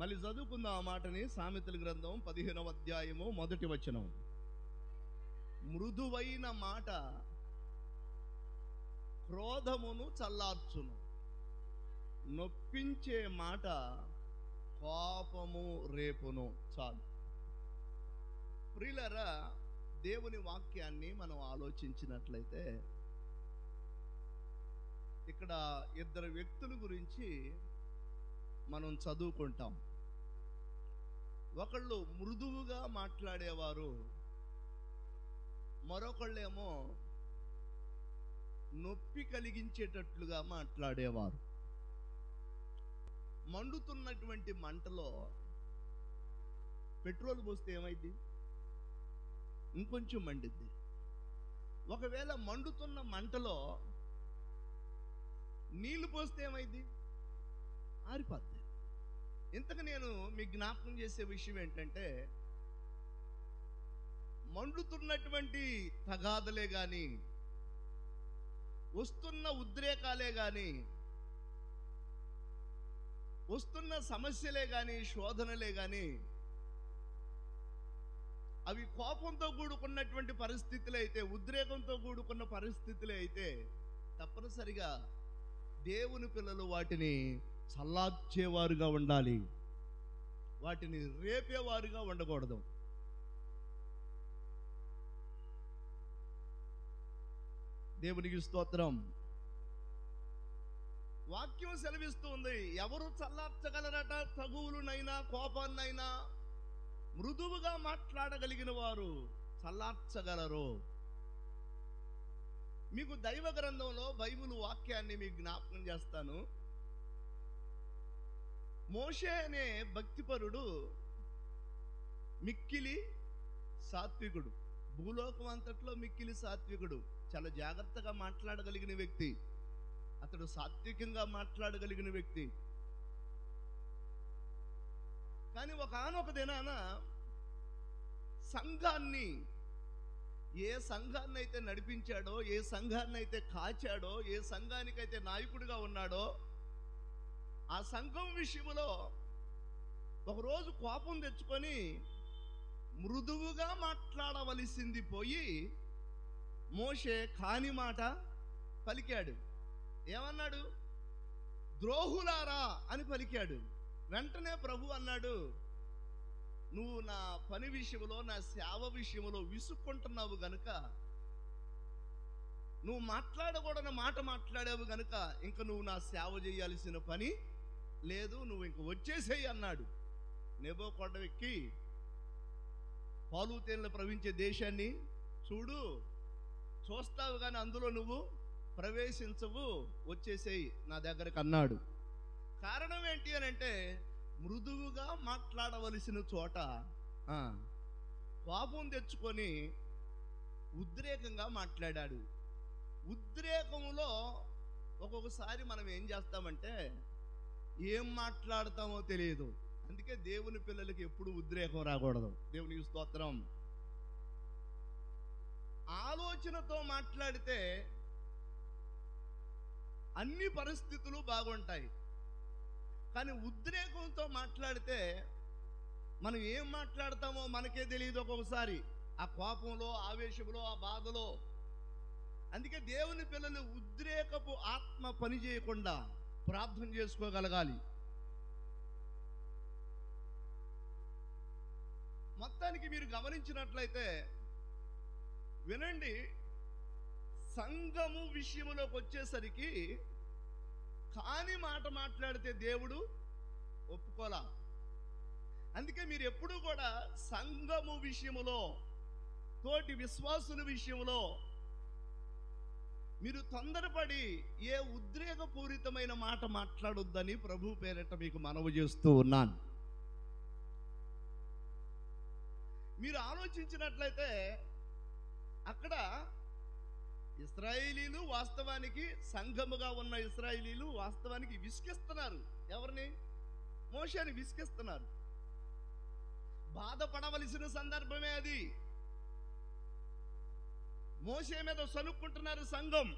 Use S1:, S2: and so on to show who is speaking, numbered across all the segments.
S1: మళ్ళీ చదువుకుందాం ఆ మాటని. సామెతల గ్రంథం 15వ అధ్యాయము 1వ వచనం. మృదువైన మాట క్రోధమును చల్లార్చును, నొప్పించే మాట కోపము రేపును. చాలు ప్రియులారా, దేవుని వాక్యాన్ని మనం ఆలోచించినట్లయితే ఇక్కడ ఇద్దరు వ్యక్తుల గురించి మనం చదువుకుంటాం. ఒకళ్ళు మృదువుగా మాట్లాడేవారు, మరొకళ్ళేమో నొప్పి కలిగించేటట్లుగా మాట్లాడేవారు. మండుతున్నటువంటి మంటలో పెట్రోల్ పోస్తే ఏమైంది? ఇంకొంచెం మండిద్ది. ఒకవేళ మండుతున్న మంటలో నీళ్లు పోస్తే ఏమైంది? ఆరిపోద్ది. ఇంతకు నేను మీకు జ్ఞాపకం చేసే విషయం ఏంటంటే, మండుతున్నటువంటి తగాదలే కానీ, వస్తున్న ఉద్రేకాలే కానీ, వస్తున్న సమస్యలే కానీ, శోధనలే కానీ, అవి కోపంతో కూడుకున్నటువంటి పరిస్థితులు అయితే, ఉద్రేకంతో కూడుకున్న పరిస్థితులే అయితే తప్పనిసరిగా దేవుని పిల్లలు వాటిని చల్లార్చేవారుగా ఉండాలి, వాటిని రేపేవారుగా ఉండకూడదు. దేవునికి స్తోత్రం. వాక్యం సెలవిస్తూ ఉంది, ఎవరు చల్లార్చగలరట? తగువులునైనా కోపాన్నైనా మృదువుగా మాట్లాడగలిగిన వారు చల్లార్చగలరు. మీకు దైవ గ్రంథంలో బైబిల్ వాక్యాన్ని మీకు జ్ఞాపకం చేస్తాను. మోషే అనే భక్తిపరుడు మిక్కిలి సాత్వికుడు. భూలోకం అంతట్లో మిక్కిలి సాత్వికుడు. చాలా జాగ్రత్తగా మాట్లాడగలిగిన వ్యక్తి. అతడు సాత్వికంగా మాట్లాడగలిగిన వ్యక్తి. కానీ ఒకానొక దినాన సంఘాన్ని, ఏ సంఘాన్ని అయితే నడిపించాడో, ఏ సంఘాన్ని అయితే కాచాడో, ఏ సంఘానికైతే నాయకుడిగా ఉన్నాడో, ఆ సంఘం విషయంలో ఒకరోజు కోపం తెచ్చుకొని మృదువుగా మాట్లాడవలసింది పోయి మోషే కాని మాట పలికాడు. ఏమన్నాడు? ద్రోహులారా అని పలికాడు. వెంటనే ప్రభు అన్నాడు, నువ్వు నా పని విషయంలో, నా సేవ విషయంలో విసుక్కుంటున్నావు గనుక, నువ్వు మాట్లాడకూడని మాట మాట్లాడావు గనుక ఇంక నువ్వు నా సేవ చేయాల్సిన పని లేదు, నువ్వు ఇంక వచ్చేసేయి అన్నాడు. నెబో కొండ ఎక్కి పాలు తేనెలు ప్రవహించే దేశాన్ని చూస్తావు కానీ అందులో నువ్వు ప్రవేశించవు, వచ్చేసేయి నా దగ్గరకు అన్నాడు. కారణం ఏంటి అని అంటే, మృదువుగా మాట్లాడవలసిన చోట కోపం తెచ్చుకొని ఉద్రేకంగా మాట్లాడాడు. ఉద్రేకంలో ఒక్కొక్కసారి మనం ఏం చేస్తామంటే ఏం మాట్లాడతామో తెలియదు. అందుకే దేవుని పిల్లలకి ఎప్పుడు ఉద్రేకం రాకూడదు. దేవునికి స్తోత్రం. ఆలోచనతో మాట్లాడితే అన్ని పరిస్థితులు బాగుంటాయి. కానీ ఉద్రేకంతో మాట్లాడితే మనం ఏం మాట్లాడతామో మనకే తెలియదు ఒక్కొక్కసారి, ఆ కోపంలో, ఆవేశంలో, ఆ బాధలో. అందుకే దేవుని పిల్లలు ఉద్రేకపు ఆత్మ పని చేయకుండా ప్రార్థన చేసుకోగలగాలి. మొత్తానికి మీరు గమనించినట్లయితే వినండి, సంఘము విషయంలోకి వచ్చేసరికి కాని మాట మాట్లాడితే దేవుడు ఒప్పుకోలా. అందుకే మీరు ఎప్పుడూ కూడా సంఘము విషయంలో, తోటి విశ్వాసుల విషయంలో మీరు తొందరపడి ఏ ఉద్రేకపూరితమైన మాట మాట్లాడొద్దని ప్రభు పేరిట మీకు మనవి చేస్తూ ఉన్నాను. మీరు ఆలోచించినట్లయితే అక్కడ ఇశ్రాయేలీలు వాస్తవానికి, సంఘముగా ఉన్న ఇశ్రాయేలీలు వాస్తవానికి విసిగిస్తున్నారు. ఎవరిని? మోషేని విసిగిస్తున్నారు. బాధపడవలసిన సందర్భమే అది. మోషే మీద సనుక్కుంటున్నారు సంఘం.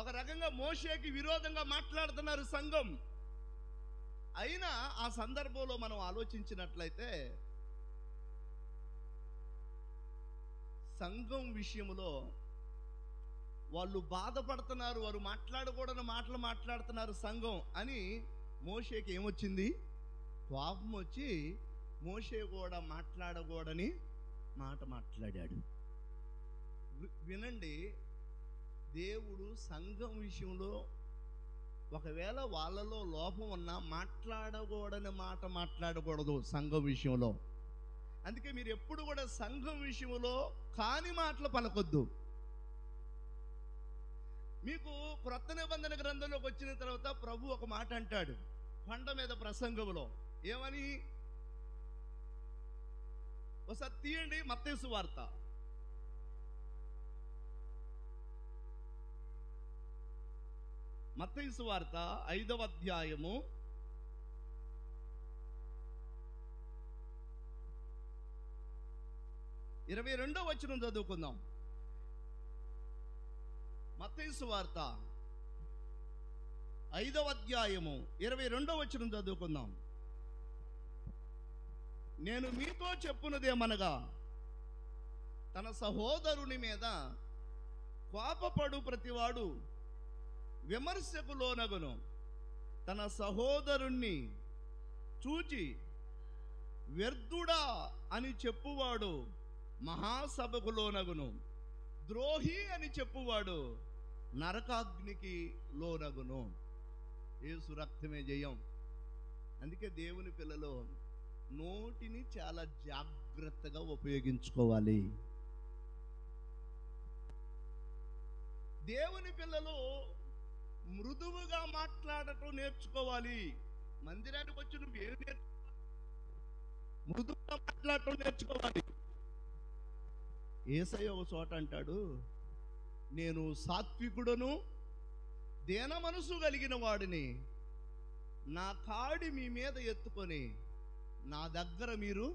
S1: ఒక రకంగా మోషేకి విరోధంగా మాట్లాడుతున్నారు సంఘం. అయినా ఆ సందర్భంలో మనం ఆలోచించినట్లయితే సంఘం విషయంలో వాళ్ళు బాధపడుతున్నారు, వారు మాట్లాడకూడని మాటలు మాట్లాడుతున్నారు సంఘం అని మోషేకి ఏమొచ్చింది? కోపం వచ్చి మోషే కూడా మాట్లాడకూడని మాట మాట్లాడాడు. వినండి, దేవుడు సంఘం విషయంలో ఒకవేళ వాళ్ళలో లోపం ఉన్నా మాట్లాడకూడని మాట మాట్లాడకూడదు సంఘం విషయంలో. అందుకే మీరు ఎప్పుడు కూడా సంఘం విషయంలో కాని మాటలు పలకొద్దు. మీకు క్రొత్త నిబంధన గ్రంథంలోకి వచ్చిన తర్వాత ప్రభు ఒక మాట అంటాడు కొండ మీద ప్రసంగంలో. ఏమని? ఒకసారి తీయండి మత్తయి సువార్త. మత్తయి సువార్త 5వ అధ్యాయము 22వ వచనం చదువుకుందాం. మత్తయి సువార్త 5వ అధ్యాయము 22వ వచనం చదువుకుందాం. నేను మీతో చెప్పున్నదేమనగా, తన సహోదరుని మీద కోపపడు ప్రతివాడు విమర్శకు లోనగును, తన సహోదరుణ్ణి చూచి వ్యర్థుడా అని చెప్పువాడు మహాసభకు లోనగును, ద్రోహి అని చెప్పువాడు నరకాగ్నికి లోనగును. యేసు రక్తమే జయం. అందుకే దేవుని పిల్లలు నోటిని చాలా జాగ్రత్తగా ఉపయోగించుకోవాలి. దేవుని పిల్లలు మృదువుగా మాట్లాడటం నేర్చుకోవాలి. మందిరానికి వచ్చి నువ్వు ఏం నేర్చుకోవాలి? మృదువుగా మాట్లాడటం నేర్చుకోవాలి. యేసయ్య ఒక చోట అంటాడు, నేను సాత్వికుడను దీన మనసు కలిగిన వాడిని, నా కాడి మీ మీద ఎత్తుకొని నా దగ్గర మీరు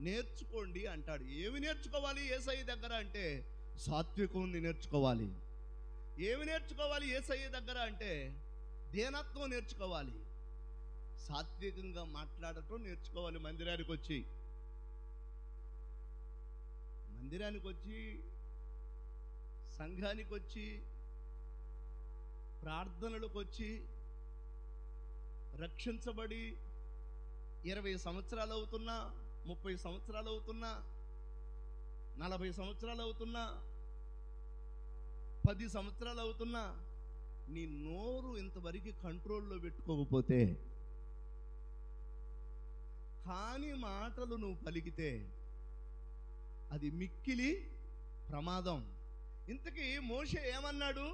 S1: నేర్చుకోండి అంటాడు. ఏమి నేర్చుకోవాలి యేసయ్య దగ్గర అంటే? సాత్వికం నేర్చుకోవాలి. ఏమి నేర్చుకోవాలి యేసయ్య దగ్గర అంటే? దీనత్వం నేర్చుకోవాలి, సాత్వికంగా మాట్లాడటం నేర్చుకోవాలి. మందిరానికి వచ్చి సంఘానికి వచ్చి ప్రార్థనలకు వచ్చి రక్షించబడి 20 సంవత్సరాలు అవుతున్నా, 30 సంవత్సరాలు అవుతున్నా, 40 సంవత్సరాలు అవుతున్నా, 10 సంవత్సరాలు అవుతున్నా, నీ నోరు ఇంతవరకు కంట్రోల్లో పెట్టుకోకపోతే, కాని మాటలు నువ్వు పలికితే అది మిక్కిలి ప్రమాదం. ఇంతకీ మోషే ఏమన్నాడు?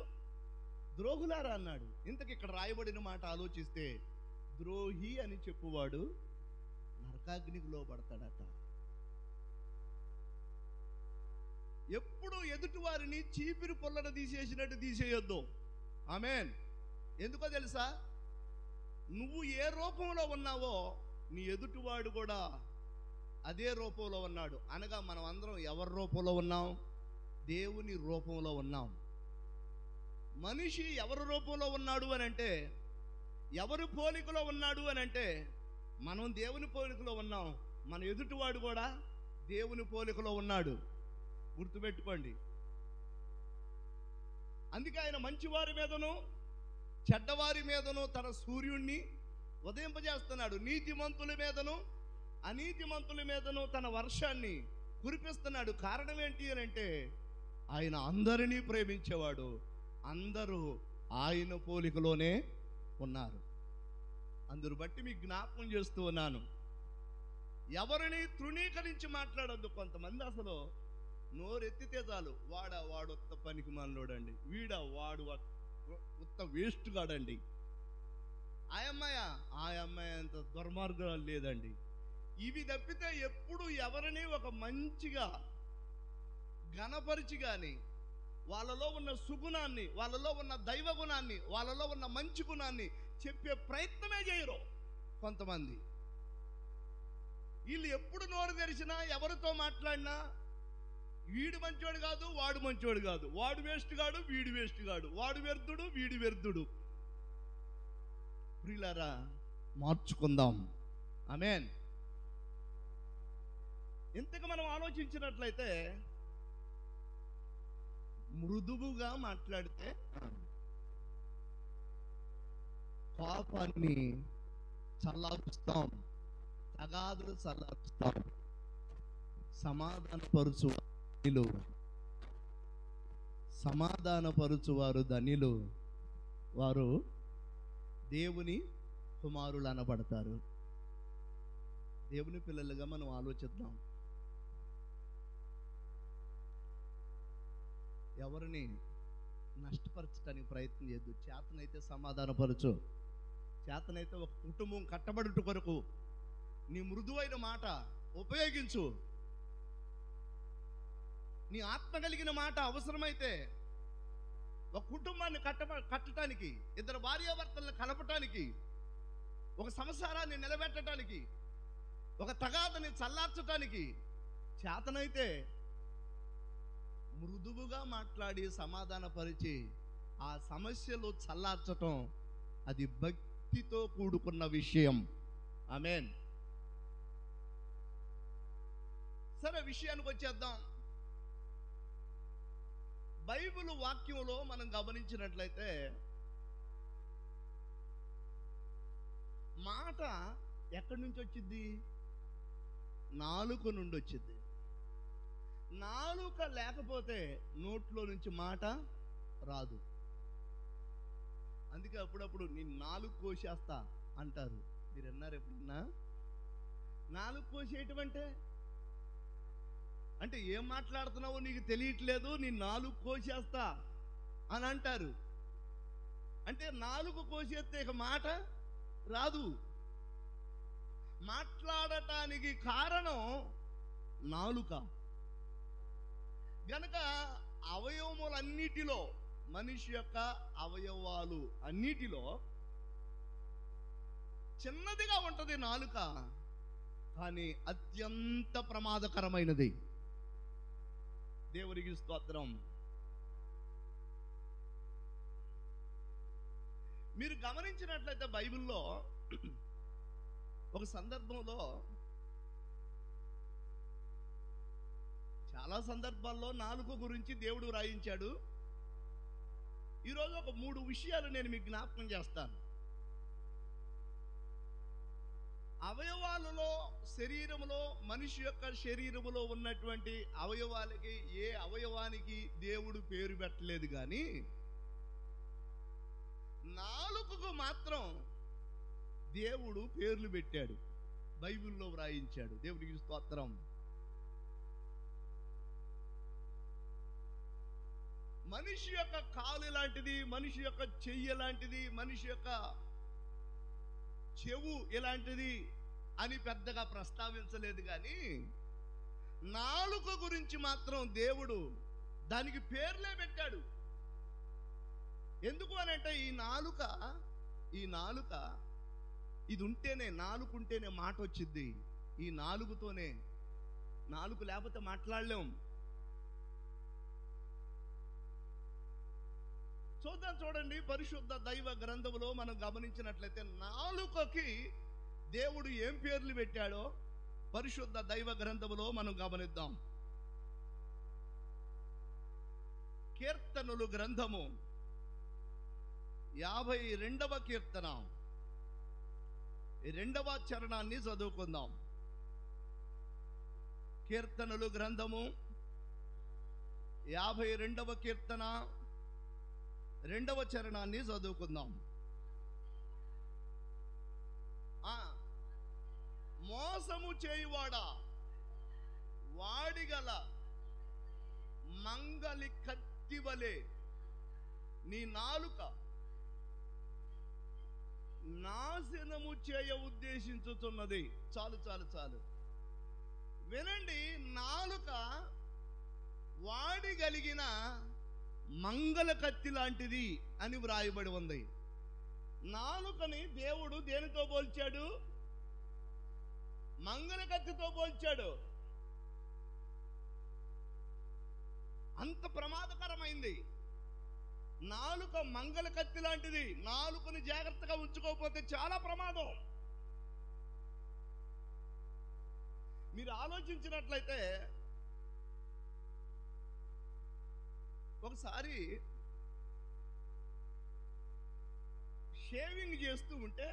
S1: ద్రోహులారా అన్నాడు. ఇంతకీ ఇక్కడ రాయబడిన మాట ఆలోచిస్తే, ద్రోహి అని చెప్పువాడు నరకాగ్నికి లోపడతాడట. ఎప్పుడు ఎదుటి వారిని చీపిరి పొల్లను తీసేసినట్టు తీసేయొద్దు. ఆమేన్. ఎందుకో తెలుసా? నువ్వు ఏ రూపంలో ఉన్నావో నీ ఎదుటివాడు కూడా అదే రూపంలో ఉన్నాడు. అనగా మనం అందరం ఎవరి రూపంలో ఉన్నాం? దేవుని రూపంలో ఉన్నాం. మనిషి ఎవరి రూపంలో ఉన్నాడు అని అంటే, ఎవరి పోలికలో ఉన్నాడు అని అంటే, మనం దేవుని పోలికలో ఉన్నాం. మన ఎదుటివాడు కూడా దేవుని పోలికలో ఉన్నాడు. గుర్తుపెట్టుకోండి. అందుకే ఆయన మంచివారి మీదను చెడ్డవారి మీదను తన సూర్యుణ్ణి ఉదయింపజేస్తున్నాడు. నీతిమంతుల మీదను అనీతిమంతుల మీదను తన వర్షాన్ని కురిపిస్తున్నాడు. కారణం ఏంటి అని అంటే, ఆయన అందరినీ ప్రేమించేవాడు. అందరూ ఆయన పోలికలోనే ఉన్నారు. అందును బట్టి మీకు జ్ఞాపకం చేస్తూ ఉన్నాను, ఎవరిని తృణీకరించి మాట్లాడొద్దు. కొంతమంది అసలు నోరెత్తితే చాలు, వాడు ఉత్త పనికి మనలోడండి, వాడు ఉత్త వేస్ట్ గాడండి, ఆ అమ్మాయి అంత దుర్మార్గురాలు లేదండి. ఇవి తప్పితే ఎప్పుడు ఎవరిని ఒక మంచిగా ఘనపరిచి కానీ, వాళ్ళలో ఉన్న సుగుణాన్ని, వాళ్ళలో ఉన్న దైవ గుణాన్ని, వాళ్ళలో ఉన్న మంచి గుణాన్ని చెప్పే ప్రయత్నమే చేయరు కొంతమంది. వీళ్ళు ఎప్పుడు నోరు తెరిచినా, ఎవరితో మాట్లాడినా, వీడు మంచోడు కాదు, వాడు మంచోడు కాదు, వాడు వేస్ట్ గాడు, వీడు వేస్ట్ గాడు, వాడు వ్యర్థుడు, వీడు వ్యర్థుడు. ప్రియులారా, మార్చుకుందాం. ఆమేన్. ఇంతకు మనం ఆలోచించినట్లయితే మృదువుగా మాట్లాడితే కోపాన్ని చల్లారుస్తాం, తగాదులు చల్లారుస్తాం. సమాధానపరుచువారు ధనిలు, వారు దేవుని కుమారులు అనబడతారు. దేవుని పిల్లలుగా మనం ఆలోచిద్దాం. ఎవరిని నష్టపరచడానికి ప్రయత్నం చేయొద్దు. చేతనైతే సమాధానపరచు. చేతనైతే ఒక కుటుంబం కట్టబడుట కొరకు నీ మృదువైన మాట ఉపయోగించు. నీ ఆత్మ కలిగిన మాట అవసరమైతే ఒక కుటుంబాన్ని కట్టడానికి, ఇద్దరు భార్యాభర్తలను కలపటానికి, ఒక సంసారాన్ని నిలబెట్టడానికి, ఒక తగాదని చల్లార్చడానికి చేతనైతే మృదువుగా మాట్లాడి సమాధానపరిచి ఆ సమస్యలు చల్లార్చటం, అది భక్తితో కూడుకున్న విషయం. ఆమేన్. సరే, విషయానికి వచ్చేద్దాం. బైబిల్ వాక్యంలో మనం గమనించినట్లయితే మాట ఎక్కడి నుంచి వచ్చింది? నాలుక నుండి వచ్చింది. నాలుక లేకపోతే నోట్లో నుంచి మాట రాదు. అందుకే అప్పుడప్పుడు నీ నాలుక కోసేస్తా అంటారు. మీరు అన్నారు ఎప్పుడన్నా? నాలుక కోసేయటం అంటే ఏం మాట్లాడుతున్నావో నీకు తెలియట్లేదు, నీ నాలుక కోసేస్తా అని అంటారు. అంటే నాలుక కోసేస్తే ఇక మాట రాదు. మాట్లాడటానికి కారణం నాలుక గనక అవయవములన్నిటిలో, మనిషి యొక్క అవయవాలు అన్నిటిలో చిన్నదిగా ఉంటది నాలుక, కానీ అత్యంత ప్రమాదకరమైనది. దేవునికి స్తోత్రం. మీరు గమనించినట్లయితే బైబిల్లో ఒక సందర్భంలో, చాలా సందర్భాల్లో నాలుక గురించి దేవుడు రాయించాడు. ఈరోజు ఒక 3 విషయాలు నేను మీకు జ్ఞాపకం చేస్తాను. అవయవాలలో, శరీరములో, మనిషి యొక్క శరీరములో ఉన్నటువంటి అవయవాలకి ఏ అవయవానికి దేవుడు పేరు పెట్టలేదు, కానీ నాలుకకు మాత్రం దేవుడు పేర్లు పెట్టాడు, బైబిల్లో వ్రాయించాడు. దేవుడికి స్తోత్రం. మనిషి యొక్క కాలు ఎలాంటిది, మనిషి యొక్క చెయ్యి ఎలాంటిది, మనిషి యొక్క చెవు ఎలాంటిది అని పెద్దగా ప్రస్తావించలేదు, కానీ నాలుక గురించి మాత్రం దేవుడు దానికి పేర్లే పెట్టాడు. ఎందుకు అని అంటే ఈ నాలుక ఇది ఉంటేనే, నాలుక ఉంటేనే మాట వచ్చింది. ఈ నాలుగుతోనే, నాలుక లేకపోతే మాట్లాడలేం. చూడండి, పరిశుద్ధ దైవ గ్రంథములో మనం గమనించినట్లయితే నాలుకకి దేవుడు ఏం పేర్లు పెట్టాడో పరిశుద్ధ దైవ గ్రంథములో మనం గమనిద్దాం. కీర్తనలు గ్రంథము 52వ కీర్తన 2వ చరణాన్ని చదువుకుందాం. కీర్తనలు గ్రంథము 52వ కీర్తన 2వ చరణాన్ని చదువుకుందాం. మోసము చేయువాడా, వాడిగల మంగలి కత్తివలే నీ నాలుక నాశనము చేయ ఉద్దేశించుతున్నది. చాలు చాలు చాలు వినండి. నాలుక వాడిగలిగిన మంగళ కత్తి లాంటిది అని వ్రాయబడి ఉంది. నాలుకని దేవుడు దేనితో పోల్చాడు? మంగళ కత్తితో పోల్చాడు. అంత ప్రమాదకరమైంది నాలుక. మంగళ కత్తి లాంటిది. నాలుకని జాగ్రత్తగా ఉంచుకోకపోతే చాలా ప్రమాదం. మీరు ఆలోచించినట్లయితే ఒకసారి షేవింగ్ చేస్తూ ఉంటే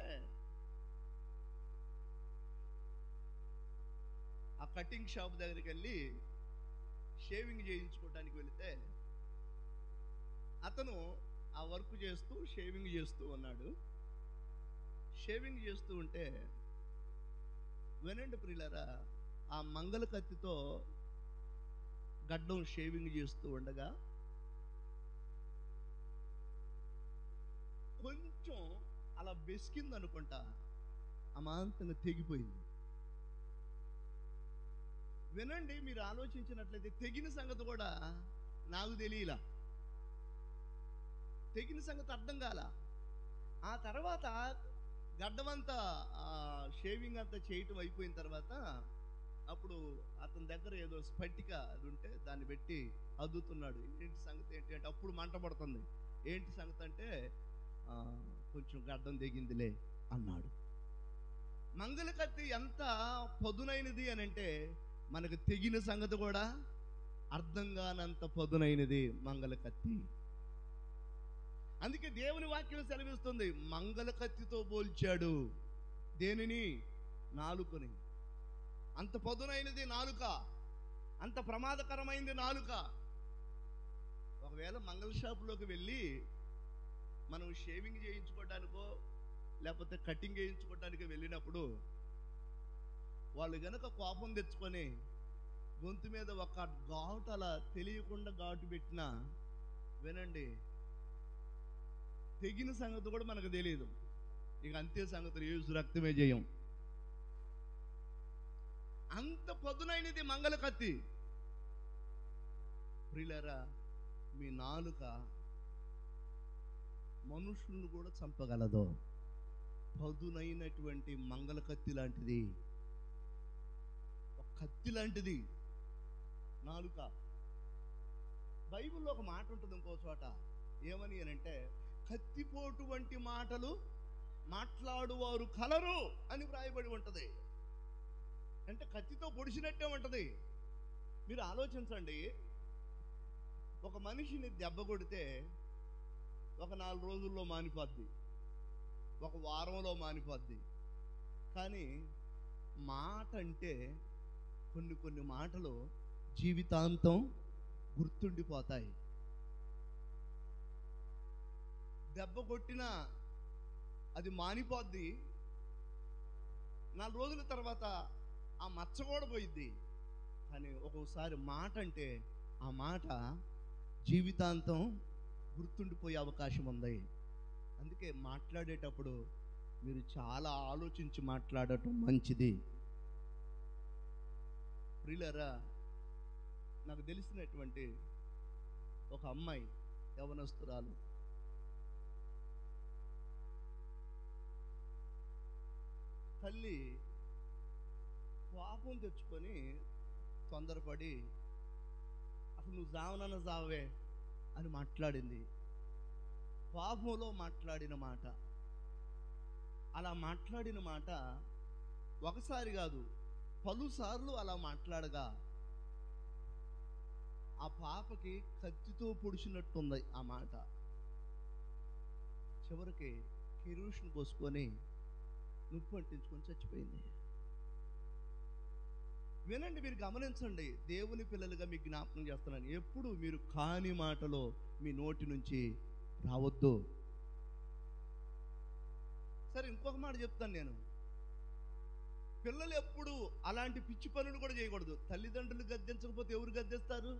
S1: ఆ కటింగ్ షాప్ దగ్గరికి వెళ్ళి షేవింగ్ చేయించుకోవడానికి వెళితే అతను ఆ వర్క్ చేస్తూ షేవింగ్ చేస్తూ ఉన్నాడు. షేవింగ్ చేస్తూ ఉంటే వినండి ప్రియులారా, ఆ మంగళ కత్తితో గడ్డం షేవింగ్ చేస్తూ ఉండగా కొంచెం అలా బెసికింది అనుకుంటా, అమాంతంగా తెగిపోయింది. వినండి, మీరు ఆలోచించినట్లయితే తెగిన సంగతి కూడా నాకు తెలియలా, తెగిన సంగతి అర్థం కాల. ఆ తర్వాత గడ్డమంతా షేవింగ్ అంతా చేయటం అయిపోయిన తర్వాత అప్పుడు అతని దగ్గర ఏదో స్ఫటిక అది ఉంటే దాన్ని పెట్టి అద్దుతున్నాడు. ఏంటి సంగతి ఏంటి అంటే అప్పుడు మంట పడుతుంది. ఏంటి సంగతి అంటే కొంచెం గడ్డం దిగిందిలే అన్నాడు. మంగళ కత్తి ఎంత పదునైనది అని అంటే మనకు తెగిన సంగతి కూడా అర్థం కానంత పదునైనది మంగళ కత్తి. అందుకే దేవుని వాక్యం సెలవిస్తుంది, మంగళ కత్తితో పోల్చాడు దేనిని? నాలుకని. అంత పదునైనది నాలుక, అంత ప్రమాదకరమైనది నాలుక. ఒకవేళ మంగళ షాపులోకి వెళ్ళి మనం షేవింగ్ చేయించుకోవడానికో లేకపోతే కటింగ్ చేయించుకోవడానికి వెళ్ళినప్పుడు వాళ్ళు గనక కోపం తెచ్చుకొని గొంతు మీద ఒక ఘాటు అలా తెలియకుండా ఘాటు పెట్టినా వినండి, తెగిన సంగతి కూడా మనకు తెలియదు. ఇక అంతే సంగతులు, యేసు రక్తమే జయం. అంత పదునైనది మంగళ కత్తి. ప్రియులారా, మీ నాలుక మనుషులను కూడా చంపగలదు. పదునైనటువంటి మంగళ కత్తి లాంటిది, ఒక కత్తి లాంటిది నాలుక. బైబిల్లో ఒక మాట ఉంటుంది ఇంకో చోట, ఏమని అంటే కత్తిపోటు వంటి మాటలు మాట్లాడువారు కలరు అని వ్రాయబడి ఉంటుంది. అంటే కత్తితో పొడిచినట్టే ఉంటుంది. మీరు ఆలోచించండి, ఒక మనిషిని దెబ్బ కొడితే ఒక 4 రోజుల్లో మానిపోద్ది, ఒక వారంలో మానిపోద్ది. కానీ మాట అంటే కొన్ని మాటలు జీవితాంతం గుర్తుండిపోతాయి. దెబ్బ కొట్టినా అది మానిపోద్ది, 4 రోజుల తర్వాత ఆ మచ్చ కూడా పోయిద్ది. కానీ ఒక్కోసారి మాట అంటే ఆ మాట జీవితాంతం గుర్తుండిపోయే అవకాశం ఉంది. అందుకే మాట్లాడేటప్పుడు మీరు చాలా ఆలోచించి మాట్లాడటం మంచిది. ప్రియులారా, నాకు తెలిసినటువంటి ఒక అమ్మాయి, యవనస్తురాలు, తల్లి కోపం తెచ్చుకొని తొందరపడి అసలు నువ్వు జావనన్న జావే అని మాట్లాడింది. కోపంలో మాట్లాడిన మాట, అలా మాట్లాడిన మాట ఒకసారి కాదు పలుసార్లు అలా మాట్లాడగా ఆ పాపకి కత్తితో పొడిచినట్టుంది ఆ మాట. చివరికి కిరోసిన్ పోసుకొని నొప్పి అంటించుకొని చచ్చిపోయింది. వినండి, మీరు గమనించండి, దేవుని పిల్లలుగా మీకు జ్ఞాపకం చేస్తున్నాను, ఎప్పుడు మీరు కాని మాటలో మీ నోటి నుంచి రావద్దు. సరే, ఇంకొక మాట చెప్తాను నేను, పిల్లలు ఎప్పుడు అలాంటి పిచ్చి పనులు కూడా చేయకూడదు. తల్లిదండ్రులు గద్దించకపోతే ఎవరు గద్దిస్తారు?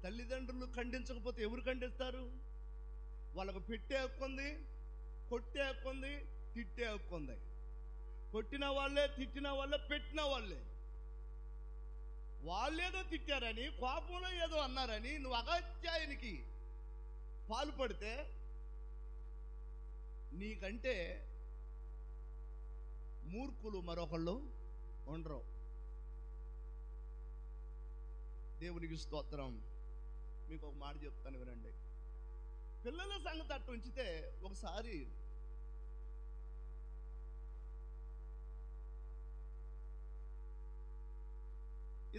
S1: తల్లిదండ్రులు ఖండించకపోతే ఎవరు ఖండిస్తారు? వాళ్ళకు పెట్టే హక్కు ఉంది, కొట్టే హక్కు ఉంది, తిట్టే హక్కు ఉంది. కొట్టిన వాళ్ళే, తిట్టిన వాళ్ళే, పెట్టిన వాళ్ళే. వాళ్ళేదో తిట్టారని, కోపంలో ఏదో అన్నారని నువ్వు అగత్యానికి పాల్పడితే నీకంటే మూర్ఖులు మరొకళ్ళు ఉండరు. దేవునికి స్తోత్రం. మీకు ఒక మాట చెప్తాను, వినండి. పిల్లల సంగతి అట్టు ఉంచితే, ఒకసారి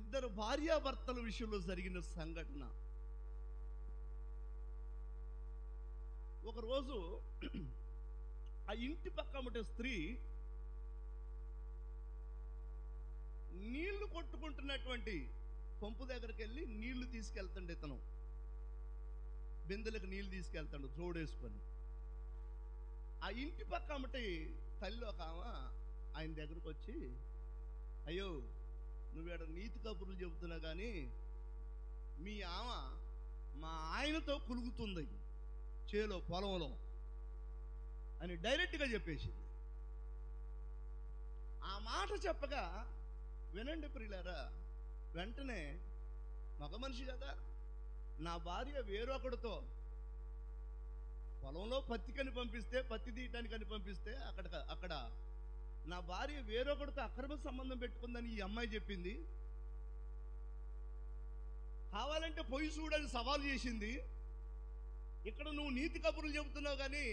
S1: ఇద్దరు భార్యాభర్తల విషయంలో జరిగిన సంఘటన. ఒకరోజు ఆ ఇంటి పక్కమట స్త్రీ నీళ్లు కొట్టుకుంటున్నటువంటి పంపు దగ్గరికి వెళ్ళి నీళ్లు తీసుకెళ్తాడు. ఇతను బిందెలకు నీళ్లు తీసుకెళ్తాడు జోడేసుకొని. ఆ ఇంటి పక్కమటి తల్లి ఒక ఆమె ఆయన దగ్గరకు వచ్చి, అయ్యో నువ్వేడ నీతి కబుర్లు చెబుతున్నా కానీ మీ ఆమె మా ఆయనతో కులుగుతుంది చేలో పొలంలో అని డైరెక్ట్గా చెప్పేసింది. ఆ మాట చెప్పగా, వినండి ప్రియులారా, వెంటనే మగ మనిషి కదా, నా భార్య వేరొకడితో పొలంలో పత్తికని పంపిస్తే, పత్తి తీయటానికని పంపిస్తే అక్కడ నా భార్య వేరొకడితో అక్రమ సంబంధం పెట్టుకుందని ఈ అమ్మాయి చెప్పింది. కావాలంటే పొయ్యి చూడని సవాల్ చేసింది. ఇక్కడ నువ్వు నీతి కబుర్లు చెబుతున్నావు కానీ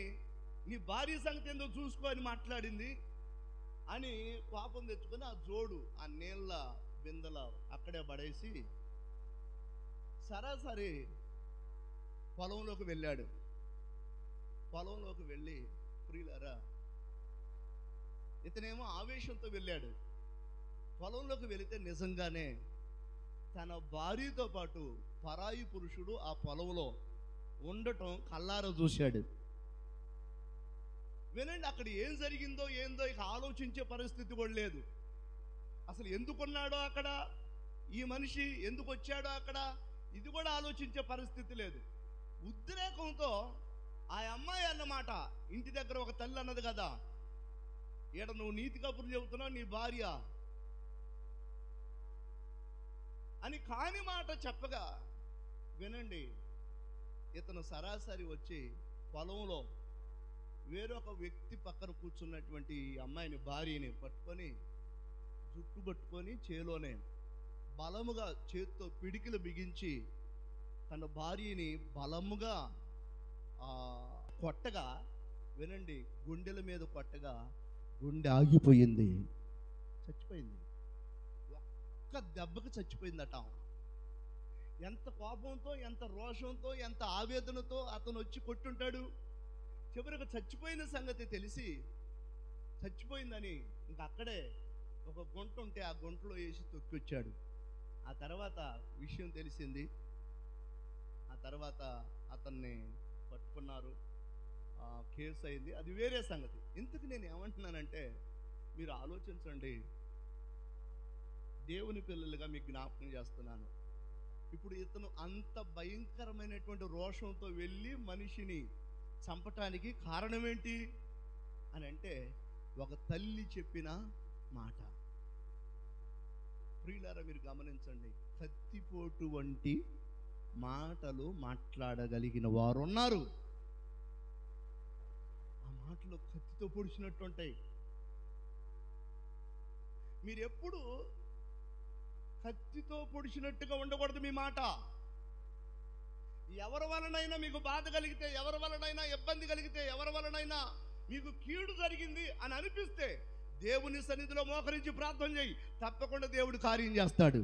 S1: నీ భార్య సంగతి ఏందో చూసుకో అని మాట్లాడింది అని కోపం తెచ్చుకొని ఆ జోడు ఆ నీళ్ళ బిందెల అక్కడే పడేసి సరాసరి పొలంలోకి వెళ్ళాడు. పొలంలోకి వెళ్ళి, ప్రియులారా, ఇతనేమో ఆవేశంతో వెళ్ళాడు. పొలంలోకి వెళితే నిజంగానే తన భార్యతో పాటు పరాయి పురుషుడు ఆ పొలంలో ఉండటం కళ్ళారా చూశాడు. వినండి, అక్కడ ఏం జరిగిందో ఏందో ఇక ఆలోచించే పరిస్థితి కూడా లేదు. అసలు ఎందుకున్నాడో అక్కడ, ఈ మనిషి ఎందుకు వచ్చాడో అక్కడ, ఇది కూడా ఆలోచించే పరిస్థితి లేదు. ఉద్రేకంతో ఆ అమ్మాయి అన్నమాట, ఇంటి దగ్గర ఒక తల్లి అన్నది కదా, ఈడ నువ్వు నీతి కబుర్లు చెబుతున్నావు నీ భార్య అని కాని మాట చెప్పగా, వినండి, ఇతను సరాసరి వచ్చి పొలంలో వేరొక వ్యక్తి పక్కన కూర్చున్నటువంటి ఈ అమ్మాయిని, భార్యని పట్టుకొని జుట్టు పట్టుకొని చేలోనే బలముగా చేత్తో పిడికిలు బిగించి తన భార్యని బలముగా కొట్టగా, వినండి, గుండెల మీద కొట్టగా గుండె ఆగిపోయింది, చచ్చిపోయింది. ఒక్క దెబ్బకి చచ్చిపోయిందట. ఎంత కోపంతో, ఎంత రోషంతో, ఎంత ఆవేదనతో అతను వచ్చి కొట్టుంటాడు. చివరికి చచ్చిపోయిన సంగతి తెలిసి, చచ్చిపోయిందని ఇంకా అక్కడే ఒక గుంట ఉంటే ఆ గుంటలో వేసి తొక్కొచ్చాడు. ఆ తర్వాత విషయం తెలిసింది. ఆ తర్వాత అతన్ని పట్టుకున్నారు, కేసు అయింది, అది వేరే సంగతి. ఇంతకు నేను ఏమంటున్నానంటే, మీరు ఆలోచించండి, దేవుని పిల్లలుగా మీకు జ్ఞాపకం చేస్తున్నాను. ఇప్పుడు ఇతను అంత భయంకరమైనటువంటి రోషంతో వెళ్ళి మనిషిని చంపటానికి కారణం ఏంటి అని అంటే, ఒక తల్లి చెప్పిన మాట. ప్రియులారా, మీరు గమనించండి, కత్తిపోటు వంటి మాటలు మాట్లాడగలిగిన వారు ఉన్నారు. ఆ మాటలు కత్తితో పొడిచినట్టు ఉంటాయి. మీరు ఎప్పుడు కత్తితో పొడిచినట్టుగా ఉండకూడదు మీ మాట. ఎవరి వలనైనా మీకు బాధ కలిగితే, ఎవరి వలనైనా ఇబ్బంది కలిగితే, ఎవరి వలనైనా మీకు కీడు జరిగింది అని అనిపిస్తే దేవుని సన్నిధిలో మోకరించి ప్రార్థన చేయి, తప్పకుండా దేవుడు కార్యం చేస్తాడు.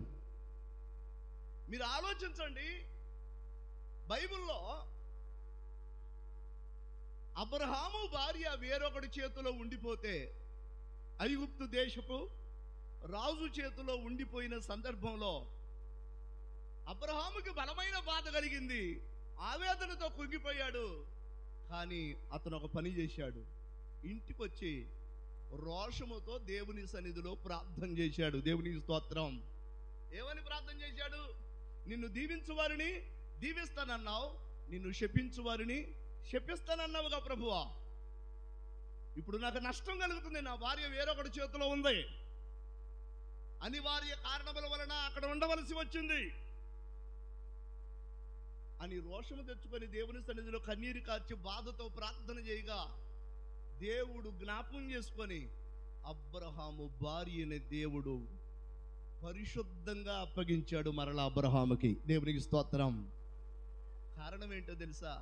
S1: మీరు ఆలోచించండి, బైబిల్లో అబ్రహాము భార్య వేరొకటి చేతిలో ఉండిపోతే, ఐగుప్తు దేశపు రాజు చేతిలో ఉండిపోయిన సందర్భంలో అబ్రహాముకి బలమైన బాధ కలిగింది, ఆవేదనతో కుంగిపోయాడు. కానీ అతను ఒక పని చేశాడు, ఇంటికి వచ్చి రోషముతో దేవుని సన్నిధిలో ప్రార్థన చేశాడు. దేవునికి స్తోత్రం. ఏమని ప్రార్థన చేశాడు? నిన్ను దీవించు వారిని దీవిస్తానన్నావు, నిన్ను శపించు వారిని శపిస్తానన్నావుగా ప్రభువా. ఇప్పుడు నాకు నష్టం కలుగుతుంది, నా భార్య వేరొకటి చేతిలో ఉంది, అనివార్య కారణముల వలన అక్కడ ఉండవలసి వచ్చింది అని రోషము తెచ్చుకొని దేవుని సన్నిధిలో కన్నీరు కార్చి బాధతో ప్రార్థన చేయగా, దేవుడు జ్ఞాపకం చేసుకొని అబ్రహాము భార్యని దేవుడు పరిశుద్ధంగా అప్పగించాడు మరలా అబ్రహాముకి. దేవునికి స్తోత్రం. కారణం ఏంటో తెలుసా?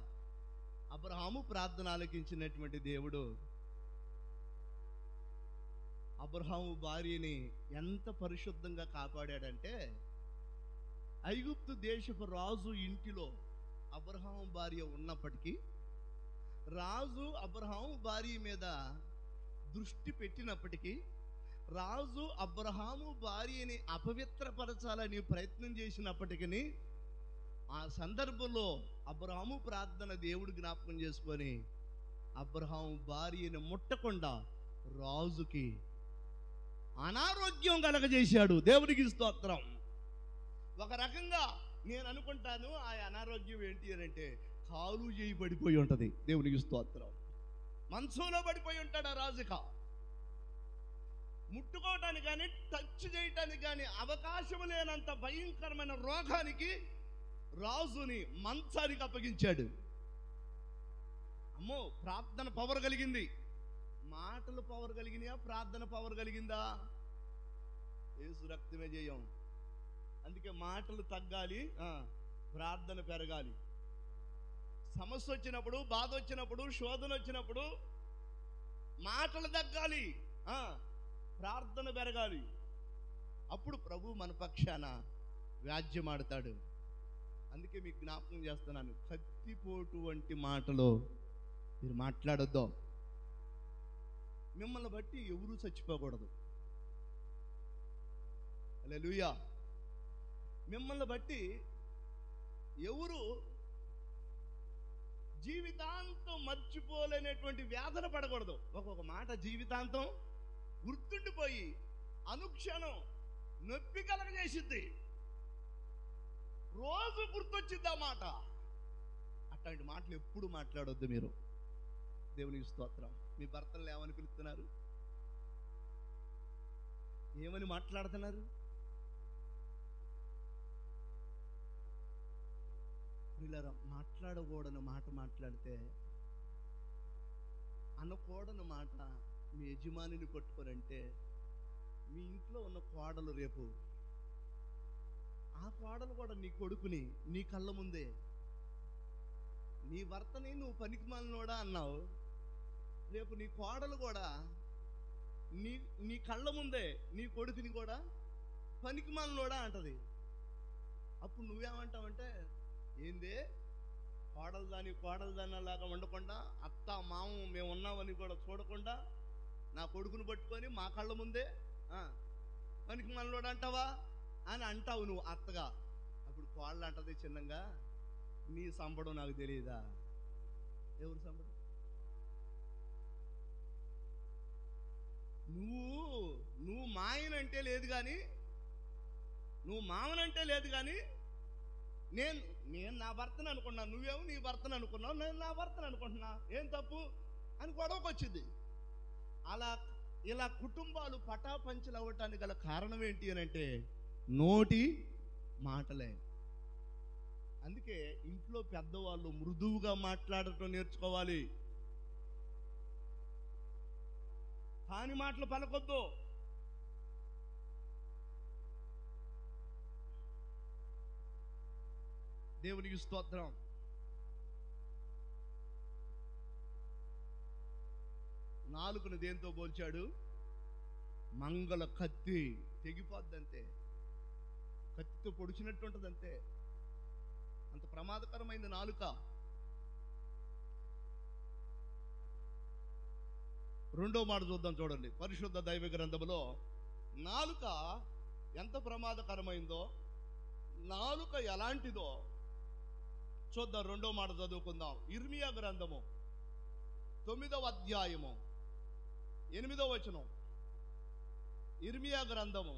S1: అబ్రహాము ప్రార్థన ఆలకించినటువంటి దేవుడు అబ్రహాము భార్యని ఎంత పరిశుద్ధంగా కాపాడాడంటే, ఐగుప్తు దేశపు రాజు ఇంటిలో అబ్రహాము భార్య ఉన్నప్పటికీ రాజు అబ్రహాము భార్య మీద దృష్టి పెట్టినప్పటికీ రాజు అబ్రహాము భార్యని అపవిత్రపరచాలని ప్రయత్నం చేసినప్పటికీ ఆ సందర్భంలో అబ్రహాము ప్రార్థన దేవుడు జ్ఞాపకం చేసుకొని అబ్రహాము భార్యని ముట్టకుండా రాజుకి అనారోగ్యం కలగజేశాడు. దేవునికి స్తోత్రం. ఒక రకంగా నేను అనుకుంటాను ఆ అనారోగ్యం ఏంటి అని అంటే కాలు చేయి పడిపోయి ఉంటుంది. దేవునికి స్తోత్రం. మంచంలో పడిపోయి ఉంటాడు ఆ రాజుక. ముట్టుకోవటానికి కానీ టచ్ చేయటానికి కానీ అవకాశం లేనంత భయంకరమైన రోగానికి రాజుని మంచానికి అప్పగించాడు. అమ్మో, ప్రార్థన పవర్ కలిగింది. మాటలు పవర్ కలిగినాయా? ప్రార్థన పవర్ కలిగిందా? యేసు రక్తమే జయం. అందుకే మాటలు తగ్గాలి, ప్రార్థన పెరగాలి. సమస్య వచ్చినప్పుడు, బాధ వచ్చినప్పుడు, శోధన వచ్చినప్పుడు మాటలు తగ్గాలి, ప్రార్థన పెరగాలి. అప్పుడు ప్రభు మన పక్షాన వ్యాజ్యమాడతాడు. అందుకే మీకు జ్ఞాపకం చేస్తున్నాను, కత్తిపోటు వంటి మాటలు మీరు మాట్లాడొద్దు. మిమ్మల్ని బట్టి ఎవరూ చచ్చిపోకూడదు. హల్లెలూయా. మిమ్మల్ని బట్టి ఎవరు జీవితాంతం మర్చిపోలేనటువంటి వేదన పడకూడదు. ఒక్కొక్క మాట జీవితాంతం గుర్తుండిపోయి అనుక్షణం నొప్పి కలగజేసిద్ది. రోజు గుర్తొచ్చింది ఆ మాట. అట్లాంటి మాటలు ఎప్పుడు మాట్లాడొద్దు మీరు. దేవునికి స్తోత్రం. మీ భర్తలు ఏమని పిలుస్తున్నారు? ఏమని మాట్లాడుతున్నారు? పిల్లరా, మాట్లాడకూడని మాట మాట్లాడితే, అనకూడని మాట మీ యజమానిని కొట్టుకోరంటే మీ ఇంట్లో ఉన్న కోడలు రేపు ఆ కోడలు కూడా నీ కొడుకుని నీ కళ్ళ ముందే, నీ భర్తని నువ్వు పనికిమాలినోడా అన్నావు, రేపు నీ కోడలు కూడా నీ కళ్ళ ముందే నీ కొడుకుని కూడా పనికిమాలినోడా అంటది. అప్పుడు నువ్వేమంటావంటే, ఏందే కోడలు దాని లాగా ఉండకుండా, అత్త మామ మేము ఉన్నామని కూడా చూడకుండా నా కొడుకుని పట్టుకొని మా కళ్ళ ముందే పనికి మనలోడు అంటావా అని అంటావు నువ్వు అత్తగా. అప్పుడు కోడలు అంటది చిన్నంగా, నీ సంబడం నాకు తెలియదా? ఎవరు సంబడం? నువ్వు మాయనంటే లేదు కానీ, నువ్వు మామనంటే లేదు కానీ, నేను నా భర్తను అనుకున్నాను, నువ్వేమో నీ భర్తను అనుకున్నావు, నేను నా భర్తను అనుకుంటున్నా, ఏం తప్పు అని గొడవకు వచ్చింది. ఇలా కుటుంబాలు పటాపంచలు అవ్వటానికి గల కారణం ఏంటి అని అంటే నోటి మాటలే. అందుకే ఇంట్లో పెద్దవాళ్ళు మృదువుగా మాట్లాడటం నేర్చుకోవాలి. కాని మాటలు పలకొద్దు. దేవునికి స్తోత్రం. నాలుకను దేంతో పోల్చాడు? మంగళ కత్తి. తెగిపోద్దంతే, కత్తితో పొడిచినట్టు ఉంటుంది అంతే, అంత ప్రమాదకరమైన నాలుక. రెండో మాట చూద్దాం, చూడండి. పరిశుద్ధ దైవ గ్రంథములో నాలుక ఎంత ప్రమాదకరమైందో, నాలుక ఎలాంటిదో చూద్దాం. రెండో మాట చదువుకుందాం. ఇర్మియా గ్రంథము 9వ అధ్యాయము 8వ వచనం. ఇర్మియా గ్రంథము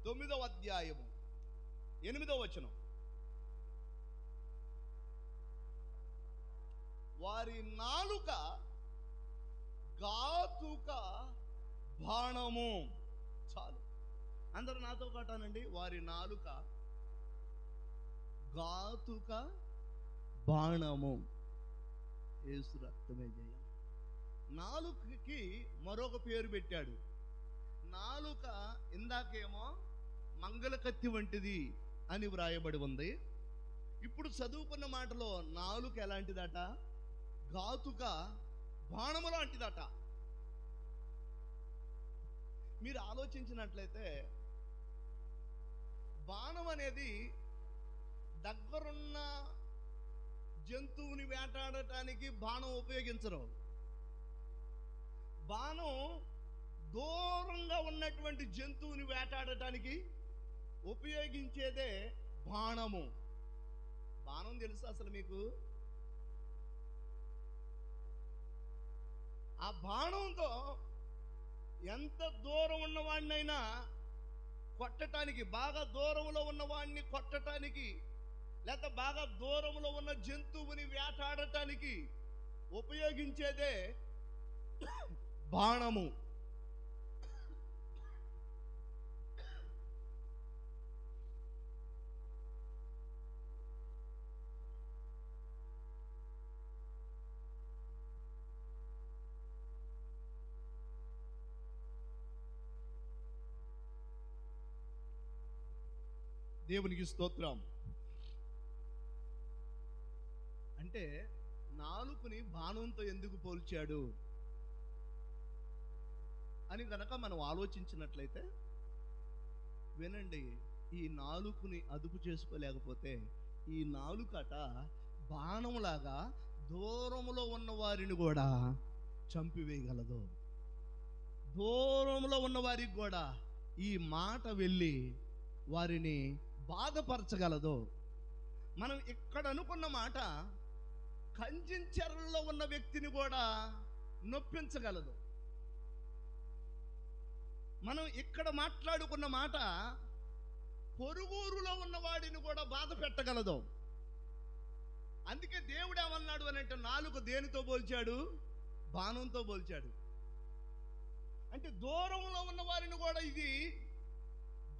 S1: 9వ అధ్యాయము 8వ వచనం. వారి నాలుక ఘాతుక బాణము. చాలు, అందరూ నాతో కాటానండి. వారి నాలుక ఘాతుక బాణము. యేసు రక్తమే జయం. నాలుకకి మరొక పేరు పెట్టాడు. నాలుక ఇందాకేమో మంగళ కత్తి వంటిది అని వ్రాయబడి ఉంది. ఇప్పుడు చదువుకున్న మాటలో నాలుక ఎలాంటిదట? ఘాతుక బాణము లాంటిదట. మీరు ఆలోచించినట్లయితే బాణం అనేది దగ్గరున్న జంతువుని వేటాడటానికి బాణం ఉపయోగించరు. బాణం దూరంగా ఉన్నటువంటి జంతువుని వేటాడటానికి ఉపయోగించేదే బాణము. బాణం తెలుసా అసలు మీకు? ఆ బాణంతో ఎంత దూరం ఉన్నవాడినైనా కొట్టడానికి, బాగా దూరంలో ఉన్నవాడిని కొట్టడానికి, లేకపోతే బాగా దూరంలో ఉన్న జంతువుని వేటాడటానికి ఉపయోగించేదే బాణము. దేవునికి స్తోత్రం. అంటే నాలుకని బాణంతో ఎందుకు పోల్చాడు అని గనక మనం ఆలోచించినట్లయితే, వినండి, ఈ నాలుకని అదుపు చేసుకోలేకపోతే ఈ నాలుకట బాణంలాగా దూరంలో ఉన్న వారిని కూడా చంపివేయగలదు. దూరంలో ఉన్న వారికి కూడా ఈ మాట వెళ్ళి వారిని బాధపరచగలదు. మనం ఇక్కడ అనుకున్న మాట కంచెంచెరలో ఉన్న వ్యక్తిని కూడా నొప్పించగలదు. మనం ఇక్కడ మాట్లాడుకున్న మాట పొరుగురులో ఉన్న వాడిని కూడా బాధ పెట్టగలదు. అందుకే దేవుడు ఏమన్నాడు అని అంటే, నాలుక దేనితో పోల్చాడు? బాణంతో పోల్చాడు. అంటే దూరంలో ఉన్న వారిని కూడా ఇది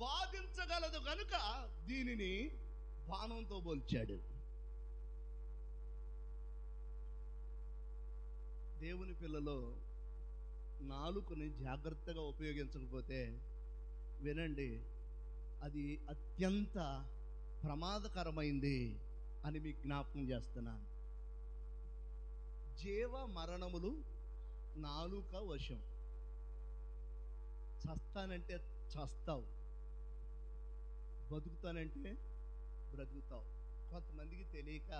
S1: బాధించగలదు కనుక దీనిని బాణంతో పోల్చాడు. దేవుని పిల్లలు నాలుకని జాగ్రత్తగా ఉపయోగించకపోతే, వినండి, అది అత్యంత ప్రమాదకరమైంది అని మీకు జ్ఞాపకం చేస్తున్నాను. జీవ మరణములు నాలుక వశం. చస్తానంటే చస్తావు, బతుకుతానంటే బ్రతుకుతావు. కొంతమందికి తెలియక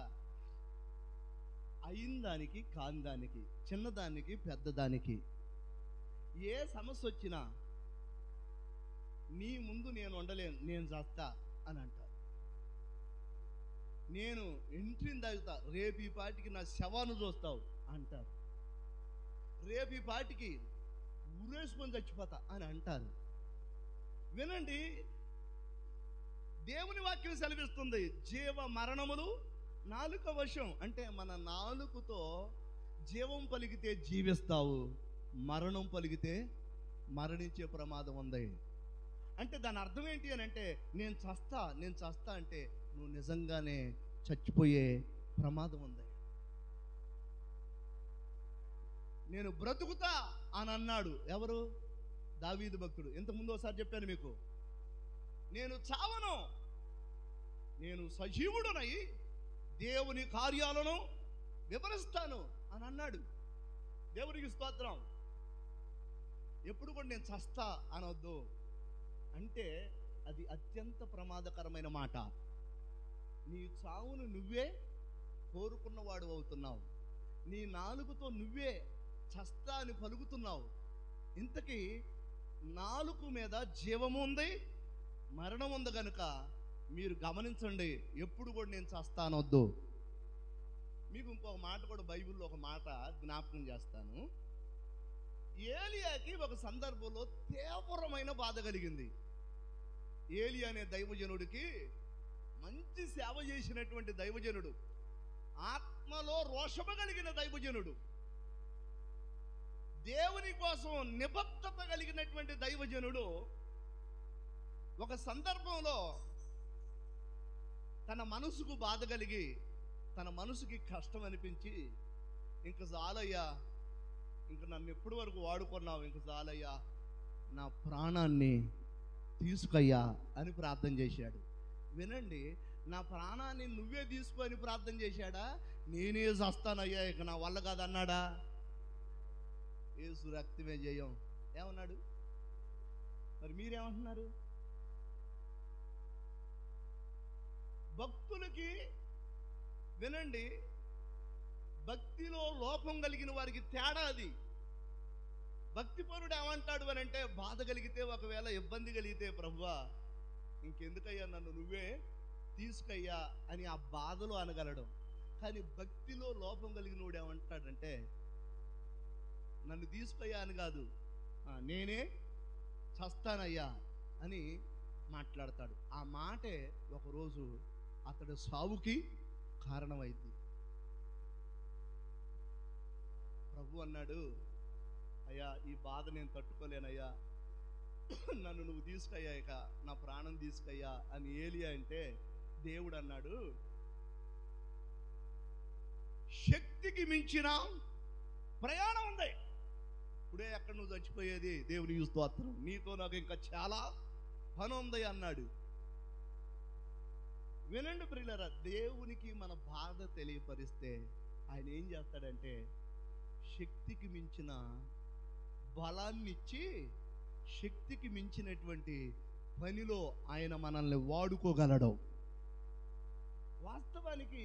S1: అయిన దానికి కాని దానికి, చిన్నదానికి పెద్దదానికి ఏ సమస్య వచ్చినా నీ ముందు నేను ఉండలేను, నేను చేస్తా అని అంటారు. నేను ఎంట్రీని తాగుతా, రేపు ఈ పాటికి నా శవాన్ని చూస్తావు అంటారు. రేపు ఈ పాటికి ఊరేసుకొని చచ్చిపోతా అని అంటారు. వినండి, దేవుని వాక్యం సెలవిస్తుంది, జీవ మరణములు నాలుక వశం. అంటే మన నాలుకతో జీవం పలికితే జీవిస్తావు, మరణం పలికితే మరణించే ప్రమాదం ఉంది. అంటే దాని అర్థం ఏంటి అని అంటే, నేను చస్తా అంటే నువ్వు నిజంగానే చచ్చిపోయే ప్రమాదం ఉంది. నేను బ్రతుకుతా అని అన్నాడు ఎవరు? దావీదు భక్తుడు. ఇంతకుముందు ఒకసారి చెప్పాను మీకు, నేను చావను, నేను సజీవుడునై దేవుని కార్యాలను వివరిస్తాను అని అన్నాడు. దేవునికి స్తోత్రం. ఎప్పుడు కూడా నేను చస్తా అనొద్దు. అంటే అది అత్యంత ప్రమాదకరమైన మాట. నీ చావును నువ్వే కోరుకున్నవాడు అవుతున్నావు. నీ నాలుకతో నువ్వే చస్తా అని పలుకుతున్నావు. ఇంతకీ నాలుక మీద జీవము ఉంది, మరణం ఉంది కనుక మీరు గమనించండి, ఎప్పుడు కూడా నేను చస్తా అనొద్దు. మీకు ఇంకొక మాట కూడా బైబిల్లో ఒక మాట జ్ఞాపకం చేస్తాను. ఏలియాకి ఒక సందర్భంలో తీవ్రమైన బాధ కలిగింది. ఏలియా అనే దైవజనుడికి, మంచి సేవ చేసినటువంటి దైవజనుడు, ఆత్మలో రోషము కలిగిన దైవజనుడు, దేవుని కోసం నిబద్ధత కలిగినటువంటి దైవజనుడు ఒక సందర్భంలో తన మనసుకు బాధ కలిగి, తన మనసుకి కష్టం అనిపించి, ఇంక చాలయ్యా, ఇంక నన్ను ఎప్పటి వరకు వాడుకున్నావు, ఇంక చాలయ్యా, నా ప్రాణాన్ని తీసుకయ్యా అని ప్రార్థన చేశాడు. వినండి, నా ప్రాణాన్ని నువ్వే తీసుకో అని ప్రార్థన చేశాడా? నేనే చస్తానయ్యా, ఇక నా వల్ల కాదన్నాడా? యేసు రక్తమే జయం ఏమన్నాడు? మరి మీరేమంటున్నారు? భక్తులకి వినండి, భక్తిలో లోపం కలిగిన వారికి తేడా అది. భక్తిపరుడు ఏమంటాడు అని అంటే, బాధ కలిగితే, ఒకవేళ ఇబ్బంది కలిగితే, ప్రభువా ఇంకెందుకయ్యా నన్ను నువ్వే తీసుకయ్యా అని ఆ బాధలో అనగలడం. కానీ భక్తిలో లోపం కలిగిన వాడు ఏమంటాడంటే, నన్ను తీసుకయ్యా అని కాదు, నేనే చస్తానయ్యా అని మాట్లాడతాడు. ఆ మాటే ఒకరోజు అతడు సావుకి కారణమైంది. ప్రభు అన్నాడు, అయ్యా ఈ బాధ నేను తట్టుకోలేనయ్యా, నన్ను నువ్వు తీసుకయ్యా, ఇక నా ప్రాణం తీసుకయ్యా అని ఏలియా అంటే, దేవుడు అన్నాడు, శక్తికి మించిన ప్రయాణం ఉంది. ఇప్పుడే ఎక్కడ నువ్వు చచ్చిపోయేది, దేవునికి స్తోత్రం, నీతో నాకు ఇంకా చాలా పని ఉంది అన్నాడు. వినండి ప్రియులారా, దేవునికి మన బాధ తెలియపరిస్తే ఆయన ఏం చేస్తాడంటే, శక్తికి మించిన బలాన్ని ఇచ్చి, శక్తికి మించినటువంటి పనిలో ఆయన మనల్ని వాడుకోగలడు. వాస్తవానికి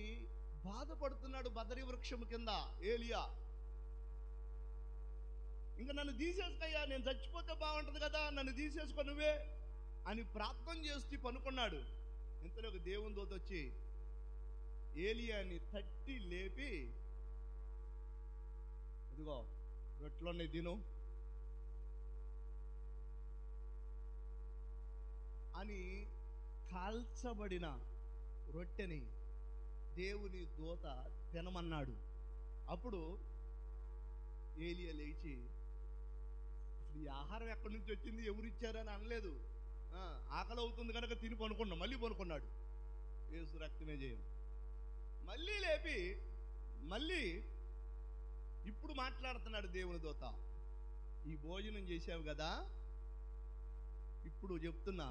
S1: బాధపడుతున్నాడు బదరి వృక్షం కింద ఏలియా. ఇంకా నన్ను తీసేసుకయ్యా, నేను చచ్చిపోతే బాగుంటుంది కదా, నన్ను తీసేసుకో నువ్వే అని ప్రార్థన చేస్తూ పనుకున్నాడు. ఇంతలో ఒక దేవుని దూత వచ్చి ఏలియాని తట్టి లేపి, ఇదిగో రొట్టెలోనే తిను అని కాల్చబడిన రొట్టెని దేవుని దూత తినమన్నాడు. అప్పుడు ఏలియా లేచి, ఈ ఆహారం ఎక్కడి నుంచి వచ్చింది, ఎవరు ఇచ్చారని అనలేదు. ఆకలి అవుతుంది కనుక తిని పనుకున్నా, మళ్ళీ పనుకున్నాడు. యేసు రక్తమే జయం. మళ్ళీ లేపి మళ్ళీ ఇప్పుడు మాట్లాడుతున్నాడు దేవుని దూత, ఈ భోజనం చేసావు కదా, ఇప్పుడు చెప్తున్నా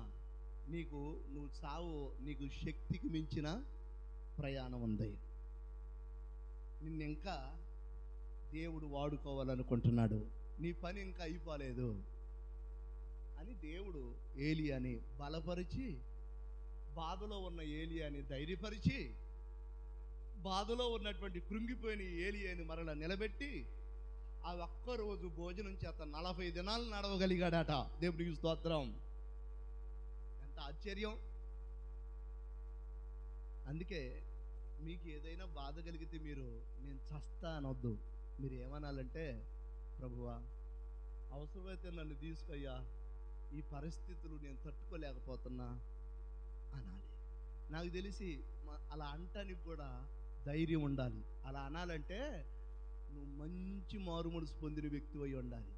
S1: నీకు, నువ్వు చావు, నీకు శక్తికి మించిన ప్రయాణం ఉంది, నిన్నింకా దేవుడు వాడుకోవాలనుకుంటున్నాడు, నీ పని ఇంకా అయిపోలేదు అని దేవుడు ఏలియాని బలపరిచి, బాధలో ఉన్న ఏలియాని ధైర్యపరిచి, బాధలో ఉన్నటువంటి కృంగిపోయిన ఏలియాని మరలా నిలబెట్టి, ఆ ఒక్కరోజు భోజనం చేత 40 దినాలు నడవగలిగాడట. దేవుడికి స్తోత్రం. ఎంత ఆశ్చర్యం. అందుకే మీకు ఏదైనా బాధ కలిగితే మీరు నేను చస్తా అనొద్దు. మీరు ఏమనాలంటే, ప్రభువా అవసరమైతే నన్ను తీసుకయ్యా, ఈ పరిస్థితులు నేను తట్టుకోలేకపోతున్నా అనాలి. నాకు తెలిసి అలా అంటానికి కూడా ధైర్యం ఉండాలి. అలా అనాలంటే నువ్వు మంచి మారుమనసు పొందిన వ్యక్తి అయి ఉండాలి.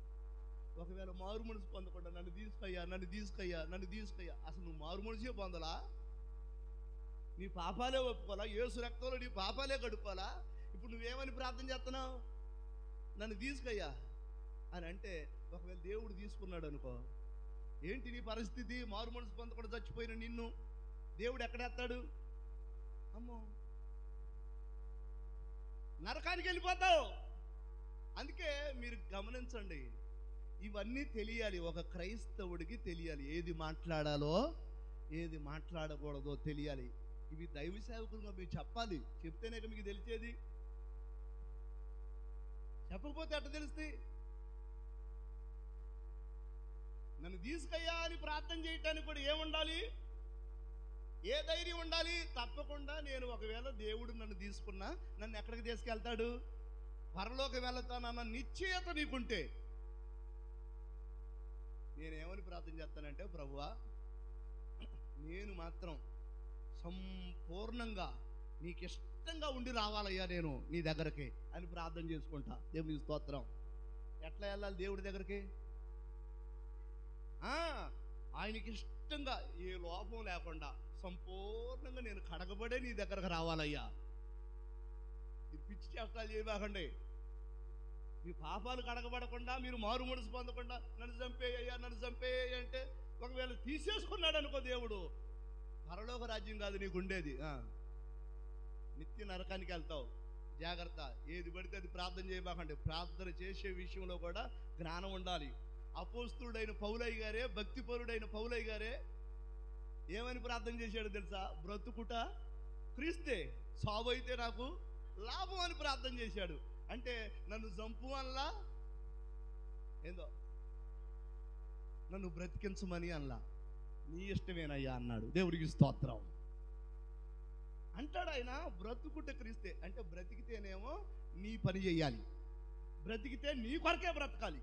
S1: ఒకవేళ మారుమనసు పొందకుండా నన్ను తీసుకయ్యా, నన్ను తీసుకయ్యా, నన్ను తీసుకయ్యా, అసలు నువ్వు మారుమనసే పొందలా, నీ పాపాలే ఒప్పుకోవాలా, యేసు రక్తంలో నీ పాపాలే కడుక్కోవాలా. ఇప్పుడు నువ్వేమని ప్రార్థన చేస్తున్నావు, నన్ను తీసుకయ్యా అని అంటే, ఒకవేళ దేవుడు తీసుకున్నాడు అనుకో, ఏంటి నీ పరిస్థితి, మారు మనసు పొందకుండా చచ్చిపోయిన నిన్ను దేవుడు ఎక్కడేస్తాడు? అమ్మో, నరకానికి వెళ్ళిపోతావు. అందుకే మీరు గమనించండి, ఇవన్నీ తెలియాలి, ఒక క్రైస్తవుడికి తెలియాలి, ఏది మాట్లాడాలో ఏది మాట్లాడకూడదో తెలియాలి. ఇవి దైవ సేవకులుగా మీరు చెప్పాలి, చెప్తేనే మీకు తెలిసేది. చెప్పకపోతే అట్ట తెలుస్తాయి. నన్ను తీసుకయ్యా అని ప్రార్థన చేయటానికి కూడా ఏముండాలి, ఏ ధైర్యం ఉండాలి? తప్పకుండా నేను ఒకవేళ దేవుడు నన్ను తీసుకున్నా నన్ను ఎక్కడికి తీసుకెళ్తాడు? పరలోకి వెళతానన్న నిశ్చయత నీకుంటే, నేనేమని ప్రార్థన చేస్తానంటే, ప్రభువా నేను మాత్రం సంపూర్ణంగా నీకు ఇష్టంగా ఉండి రావాలయ్యా నేను నీ దగ్గరికి అని ప్రార్థన చేసుకుంటా. దేవుని స్తోత్రం. ఎట్లా వెళ్ళాలి దేవుడి దగ్గరికి? ఆయనకి ఇష్టంగా, ఏ లోపం లేకుండా సంపూర్ణంగా నేను కడగబడే నీ దగ్గరకు రావాలయ్యా. మీరు పిచ్చి చేష్టాలు చేయబాకండి. మీ పాపాలు కడగబడకుండా, మీరు మారు మనసు పొందకుండా నన్ను చంపేయ్యా, నన్ను చంపేయ్యా అంటే, ఒకవేళ తీసేసుకున్నాడు అనుకో దేవుడు, పరలోక రాజ్యం కాదు నీకు ఉండేది, నిత్య నరకానికి వెళ్తావు. జాగ్రత్త. ఏది పడితే అది ప్రార్థన చేయబాకండి. ప్రార్థన చేసే విషయంలో కూడా జ్ఞానం ఉండాలి. అపోస్తుడైన పౌలయ్య గారే, భక్తిపరుడైన పౌలయ్య గారే ఏమని ప్రార్థన చేశాడు తెలుసా? బ్రతుకుట క్రీస్తే, సావు అయితే నాకు లాభం అని ప్రార్థన చేశాడు. అంటే నన్ను చంపు అనలా, ఏందో నన్ను బ్రతికించమని అనలా, నీ ఇష్టమేనయ్యా అన్నాడు. దేవుడికి స్తోత్రం. అంటాడు ఆయన, బ్రతుకుట క్రీస్తే. అంటే బ్రతికితేనేమో నీ పని చెయ్యాలి, బ్రతికితే నీ కొరకే బ్రతకాలి.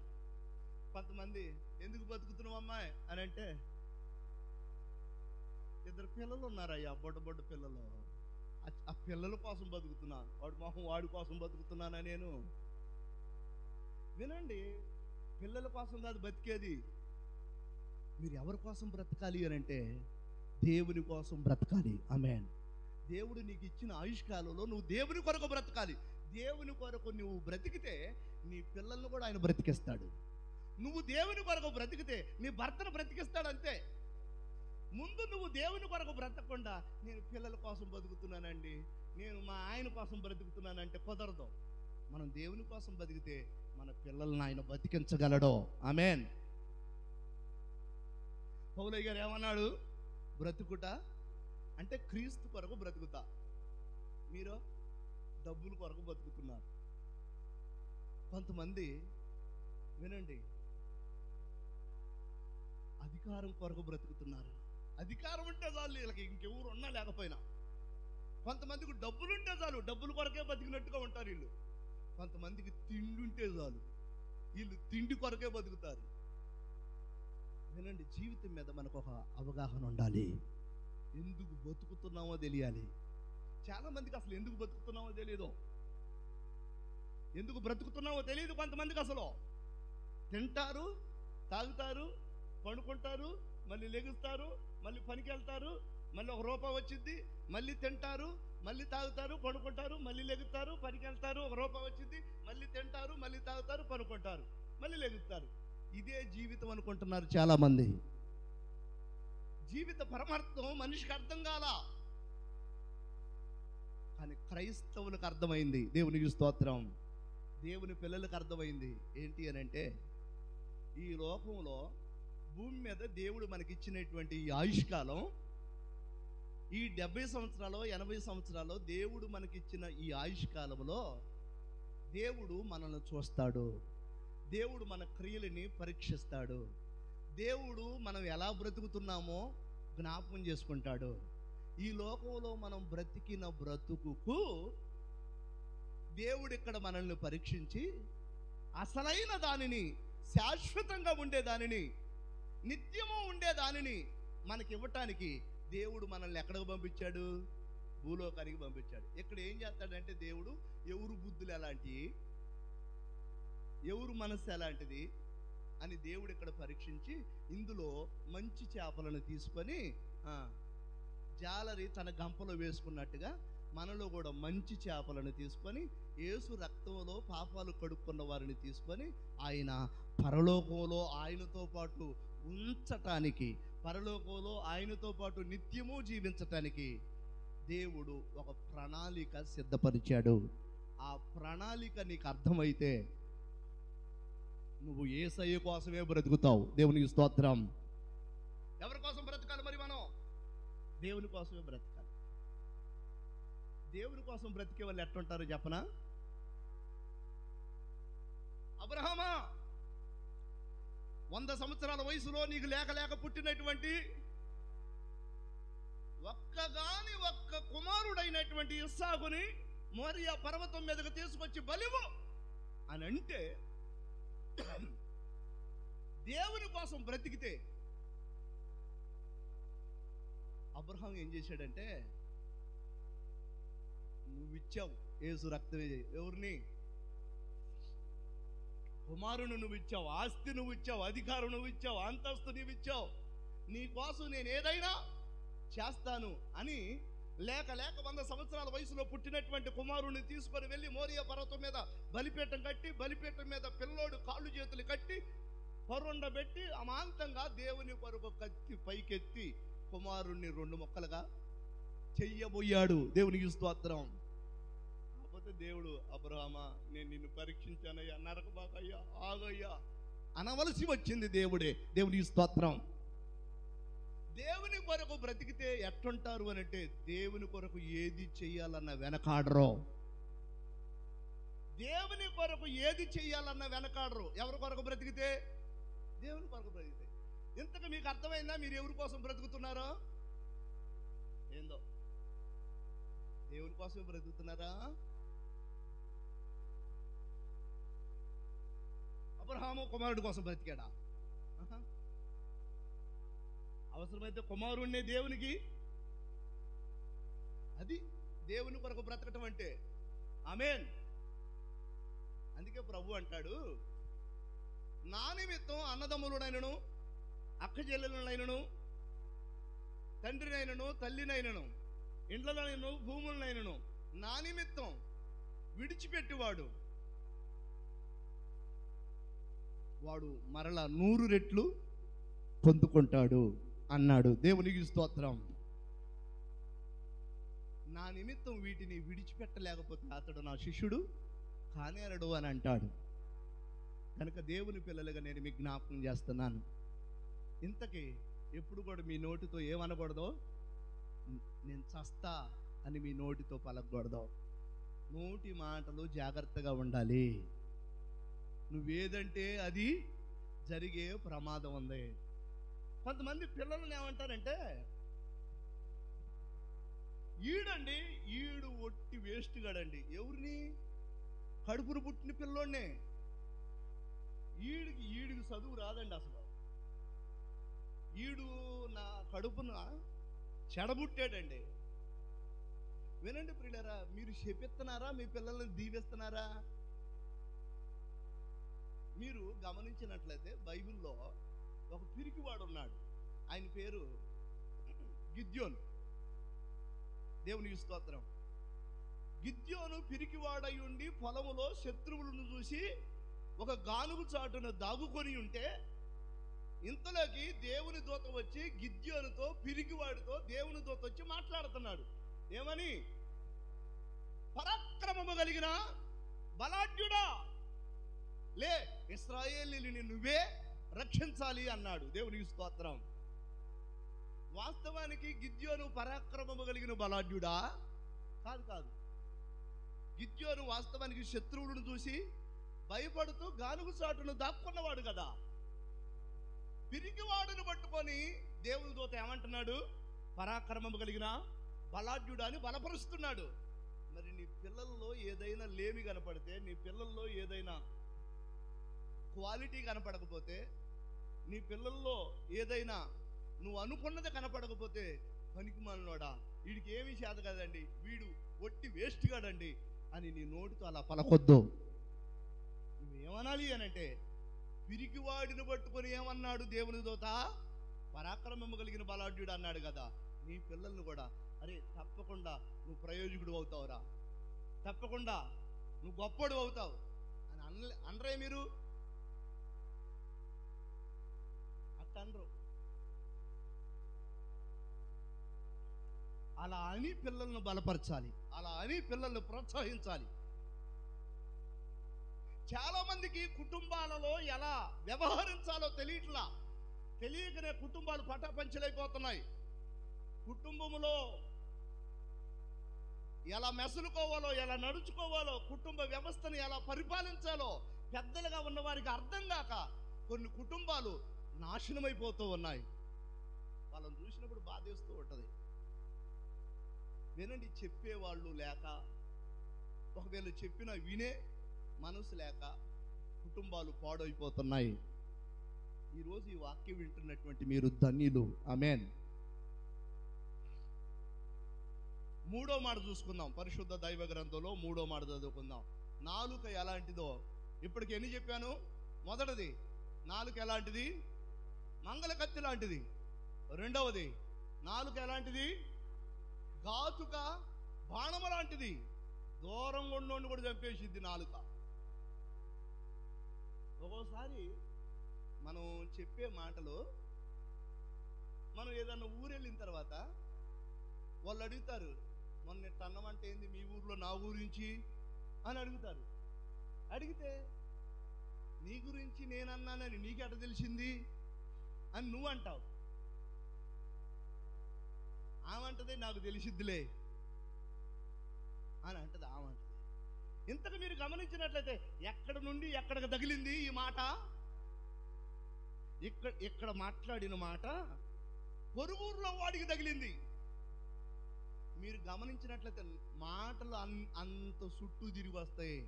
S1: కొంతమంది ఎందుకు బతుకుతున్నావు అమ్మాయి అని అంటే, 2 పిల్లలు ఉన్నారయ్యా, బొడ్డ పిల్లలు, ఆ పిల్లల కోసం బతుకుతున్నాను, వాడు మొహం వాడి కోసం బతుకుతున్నానా నేను? వినండి, పిల్లల కోసం కాదు బతికేది. మీరు ఎవరి కోసం బ్రతకాలి అని అంటే దేవుని కోసం బ్రతకాలి. ఆమేన్. దేవుడు నీకు ఇచ్చిన ఆయుష్కాలంలో నువ్వు దేవుని కొరకు బ్రతకాలి. దేవుని కొరకు నువ్వు బ్రతికితే నీ పిల్లల్ని కూడా ఆయన బ్రతికిస్తాడు. నువ్వు దేవుని కొరకు బ్రతికితే నీ భర్తను బ్రతికిస్తాడు. అంతే. ముందు నువ్వు దేవుని కొరకు బ్రతకకుండా నేను పిల్లల కోసం బతుకుతున్నానండి, నేను మా ఆయన కోసం బ్రతుకుతున్నానంటే కుదరదు. మనం దేవుని కోసం బతికితే మన పిల్లల్ని ఆయన బతికించగలడు. ఆమేన్. పౌలయ్య గారు ఏమన్నాడు? బ్రతుకుట అంటే క్రీస్తు కొరకు బ్రతుకుతా. మీరు డబ్బుల కొరకు బతుకుతున్నారు. కొంతమంది వినండి, అధికారం కొరకు బ్రతుకుతున్నారు. అధికారం ఉంటే చాలు వీళ్ళకి, ఇంకెవరు ఉన్నా లేకపోయినా. కొంతమందికి డబ్బులు ఉంటే చాలు, డబ్బుల కొరకే బతికినట్టుగా ఉంటారు వీళ్ళు. కొంతమందికి తిండి ఉంటే చాలు, వీళ్ళు తిండి కొరకే బతుకుతారు. వినండి, జీవితం మీద మనకు ఒక అవగాహన ఉండాలి. ఎందుకు బతుకుతున్నామో తెలియాలి. చాలా మందికి అసలు ఎందుకు బతుకుతున్నామో తెలియదు, ఎందుకు బ్రతుకుతున్నామో తెలియదు. కొంతమందికి అసలు తింటారు, తాగుతారు, పండుకుంటారు, మళ్ళీ లెగుస్తారు, మళ్ళీ పనికి వెళ్తారు, మళ్ళీ ₹1 వచ్చింది, మళ్ళీ తింటారు, మళ్ళీ తాగుతారు, పడుకుంటారు, మళ్ళీ లెగుతారు, పనికి వెళ్తారు, ₹1 వచ్చింది, మళ్ళీ తింటారు, మళ్ళీ తాగుతారు, పడుకుంటారు, మళ్ళీ లెగుతారు. ఇదే జీవితం అనుకుంటున్నారు చాలామంది. జీవిత పరమార్థం మనిషికి అర్థం కాలా, కానీ క్రైస్తవులకు అర్థమైంది. దేవునికి స్తోత్రం. దేవుని పిల్లలకు అర్థమైంది. ఏంటి అని అంటే, ఈ లోకంలో భూమి మీద దేవుడు మనకిచ్చినటువంటి ఈ ఆయుష్కాలం, ఈ 70 సంవత్సరాలు 80 సంవత్సరాలు దేవుడు మనకిచ్చిన ఈ ఆయుష్కాలంలో దేవుడు మనల్ని చూస్తాడు. దేవుడు మన క్రియలని పరీక్షిస్తాడు. దేవుడు మనం ఎలా బ్రతుకుతున్నామో జ్ఞాపకం చేసుకుంటాడు. ఈ లోకంలో మనం బ్రతికిన బ్రతుకుకు దేవుడు ఇక్కడ మనల్ని పరీక్షించి అసలైన దానిని, శాశ్వతంగా ఉండేదానిని, నిత్యము ఉండేదానిని మనకి ఇవ్వటానికి దేవుడు మనల్ని ఎక్కడికి పంపించాడు? భూలోకానికి పంపించాడు. ఇక్కడ ఏం చేస్తాడంటే దేవుడు, ఎవరు బుద్ధులు ఎలాంటివి, ఎవరు మనస్సు ఎలాంటిది అని దేవుడు ఇక్కడ పరీక్షించి, ఇందులో మంచి చేపలను తీసుకొని జాలరి తన గంపలో వేసుకున్నట్టుగా మనలో కూడా మంచి చేపలను తీసుకొని, యేసు రక్తంలో పాపాలు కడుక్కున్న వారిని తీసుకొని ఆయన పరలోకంలో ఆయనతో పాటు ఉంచటానికి, పరలోకంలో ఆయనతో పాటు నిత్యము జీవించటానికి దేవుడు ఒక ప్రణాళిక సిద్ధపరిచాడు. ఆ ప్రణాళిక నీకు అర్థమైతే నువ్వు యేసయ్య కోసమే బ్రతుకుతావు. దేవునికి స్తోత్రం. ఎవరి కోసం బ్రతకాలి మరి? మనం దేవుని కోసమే బ్రతకాలి. దేవుని కోసం బ్రతికే వాళ్ళు ఎట్లుంటారో చెప్పనా? అబ్రహామా, 100 సంవత్సరాల వయసులో నీకు లేక పుట్టినటువంటి ఒక్క కుమారుడైనటువంటి ఇస్సాకుని మోరియా పర్వతం మీదకు తీసుకొచ్చి బలివు అని అంటే, దేవుని కోసం బ్రతికితే అబ్రహాం ఏం చేశాడంటే, నువ్వు ఇచ్చావు, యేసు రక్తమే. ఎవరిని? కుమారుని నువ్వు ఇచ్చావు, ఆస్తి నువ్వు ఇచ్చావు, అధికారం నువ్వు ఇచ్చావు, అంతస్తు నువ్వు ఇచ్చావు. నీ కోసం నేను ఏదైనా చేస్తాను అని లేక 100 సంవత్సరాల వయసులో పుట్టినటువంటి కుమారుని తీసుకొని వెళ్ళి మోరియా పర్వతం మీద బలిపీఠం కట్టి, బలిపీఠం మీద పిల్లోడు కాళ్ళు చేతులు కట్టి పొరుండబెట్టి అమాంతంగా దేవుని కొరకు కత్తి పైకెత్తి కుమారుణ్ణి 2 ముక్కలుగా చెయ్యబోయాడు. దేవునికి స్తోత్రం. కాకపోతే దేవుడు, అబ్రహామా, నేను నిన్ను పరీక్షించానయ్యా, నరకబాకయ్యా, ఆగయ్యా అనవలసి వచ్చింది దేవుడే. దేవునికి స్తోత్రం. దేవుని కొరకు బ్రతికితే ఎట్టుంటారు అని అంటే, దేవుని కొరకు ఏది చెయ్యాలన్న వెనకాడరు. దేవుని కొరకు ఏది చెయ్యాలన్న వెనకాడరు. ఎవరి కొరకు బ్రతికితే? దేవుని కొరకు బ్రతికితే. ఇంతకు మీకు అర్థమైందా మీరు ఎవరి కోసం బ్రతుకుతున్నారో? ఏందో దేవుని కోసం బ్రతుకుతున్నారా? అబ్రహాము కుమారుడి కోసం బ్రతికాడా? అవసరమైతే కుమారుణ్ణే దేవునికి. అది దేవుని కొరకు బ్రతకటం అంటే. ఆమేన్. అందుకే ప్రభు అంటాడు, నా నిమిత్తం అన్నదమ్ములునైనను, అక్క చెల్లెలనైనను, తండ్రినైనను, తల్లినైనను, ఇండ్లనైనను, భూములనైనను నా నిమిత్తం విడిచిపెట్టువాడు వాడు మరలా 100 రెట్లు పొందుకుంటాడు అన్నాడు. దేవునికి స్తోత్రం. నా నిమిత్తం వీటిని విడిచిపెట్టలేకపోతే అతడు నా శిష్యుడు కానేరడు అని అంటాడు. కనుక దేవుని పిల్లలుగా నేను మీకు జ్ఞాపకం చేస్తున్నాను, ఇంతకీ ఎప్పుడు కూడా మీ నోటితో ఏమనకూడదో, నేను చస్తా అని మీ నోటితో పలకూడదు. నోటి మాటలు జాగ్రత్తగా ఉండాలి. నువ్వేదంటే అది జరిగే ప్రమాదం ఉంది. కొంతమంది పిల్లలను ఏమంటారంటే, ఈడు ఒట్టి వేస్ట్ గాడండి. ఎవరిని? కడుపును పుట్టిన పిల్లోనే. ఈడికి చదువు రాదండి అసలు. ఈడు నా కడుపున చెడబుట్టాడండి. వినండి ప్రియులారా, మీరు శపిస్తున్నారా మీ పిల్లల్ని దీవిస్తున్నారా? మీరు గమనించినట్లయితే బైబిల్లో ఒక పిరికివాడు ఉన్నాడు. ఆయన పేరు గిద్యోను. దేవునికి స్తోత్రం. గిద్యోను పిరికివాడై ఉండి పొలములో శత్రువులను చూసి ఒక గానుగు చాటున దాగుకొని ఉంటే, ఇంతలోకి దేవుని దూత వచ్చి గిద్యోనుతో, పిరికివాడితో దేవుని దూత వచ్చి మాట్లాడుతున్నాడు. ఏమని? పరాక్రమము కలిగిన బలాఢ్యుడా, లే, ఇశ్రాయేలీయుని నువ్వే రక్షించాలి అన్నాడు. దేవునికి స్తోత్రం. వాస్తవానికి గిద్యోను పరాక్రమము కలిగిన బలాఢ్యుడా? కాదు. గిద్యోను వాస్తవానికి శత్రువులను చూసి భయపడుతూ గానుగు చాటును దాక్కున్నవాడు కదా. పిరికివాడును పట్టుకొని దేవుని దూత ఏమంటున్నాడు? పరాక్రమము కలిగిన బలాఢ్యుడా అని బలపరుస్తున్నాడు. మరి నీ పిల్లల్లో ఏదైనా లేమి కనపడితే, నీ పిల్లల్లో ఏదైనా క్వాలిటీ కనపడకపోతే, నీ పిల్లల్లో ఏదైనా నువ్వు అనుకున్నది కనపడకపోతే, పనికిమాలినోడా, వీడికి ఏమీ చేత కదండి, వీడు ఒట్టి వేస్ట్ కాడండి అని నీ నోటితో అలా పలకొద్దు. నువ్వేమనాలి అనంటే, పిరికివాడిని పట్టుకొని ఏమన్నాడు దేవుని దూత? పరాక్రమము కలిగిన బలాఢ్యుడు అన్నాడు కదా. నీ పిల్లల్ని కూడా, అరే తప్పకుండా నువ్వు ప్రయోజకుడు అవుతావురా, తప్పకుండా నువ్వు గొప్పడు అవుతావు అని అనరే మీరు? అట్టనరు. అలా అని పిల్లలను బలపరచాలి, అలా అని పిల్లల్ని ప్రోత్సహించాలి. చాలా మందికి కుటుంబాలలో ఎలా వ్యవహరించాలో తెలియకనే కుటుంబాలు పటాపంచలైపోతున్నాయి. కుటుంబములో ఎలా మెసులుకోవాలో, ఎలా నడుచుకోవాలో, కుటుంబ వ్యవస్థను ఎలా పరిపాలించాలో పెద్దలుగా ఉన్న వారికి అర్థం కాక కొన్ని కుటుంబాలు నాశనమైపోతూ ఉన్నాయి. వాళ్ళని చూసినప్పుడు బాధేస్తూ ఉంటుంది. వినండి, చెప్పేవాళ్ళు లేక, ఒకవేళ చెప్పినా వినే మనసు లేక కుటుంబాలు పాడైపోతున్నాయి. ఈరోజు ఈ వాక్యం వింటున్నటువంటి మీరు ధన్యులు. ఆమేన్. 3వ మాట చూసుకుందాం. పరిశుద్ధ దైవ గ్రంథంలో 3వ మాట చదువుకుందాం. నాలుక ఎలాంటిదో ఇప్పటికి ఎన్ని చెప్పాను? మొదటిది, నాలుక ఎలాంటిది? మంగళ కత్తి లాంటిది. రెండవది, నాలుక ఎలాంటిది? ఘాతుక బాణము లాంటిది. దూరం ఉన్నోడిని కూడా చంపేసిద్ది నాలుక. ఒక్కోసారి మనం చెప్పే మాటలు, మనం ఏదన్నా ఊరెళ్ళిన తర్వాత వాళ్ళు అడుగుతారు, మొన్న అన్నమంటే ఏంది మీ ఊర్లో నా గురించి అని అడుగుతారు. అడిగితే నీ గురించి నేనన్నానని నీకెట తెలిసింది అని నువ్వు అంటావు. ఆమంటది నాకు తెలిసిద్దిలే అని అంటది. ఆమంటది. ఇంతకు మీరు గమనించినట్లయితే ఎక్కడ నుండి ఎక్కడికి తగిలింది ఈ మాట? ఇక్కడ మాట్లాడిన మాట పొరుగురులో వాడికి తగిలింది. మీరు గమనించినట్లయితే మాటలు అంత చుట్టూ తిరిగి వస్తాయి.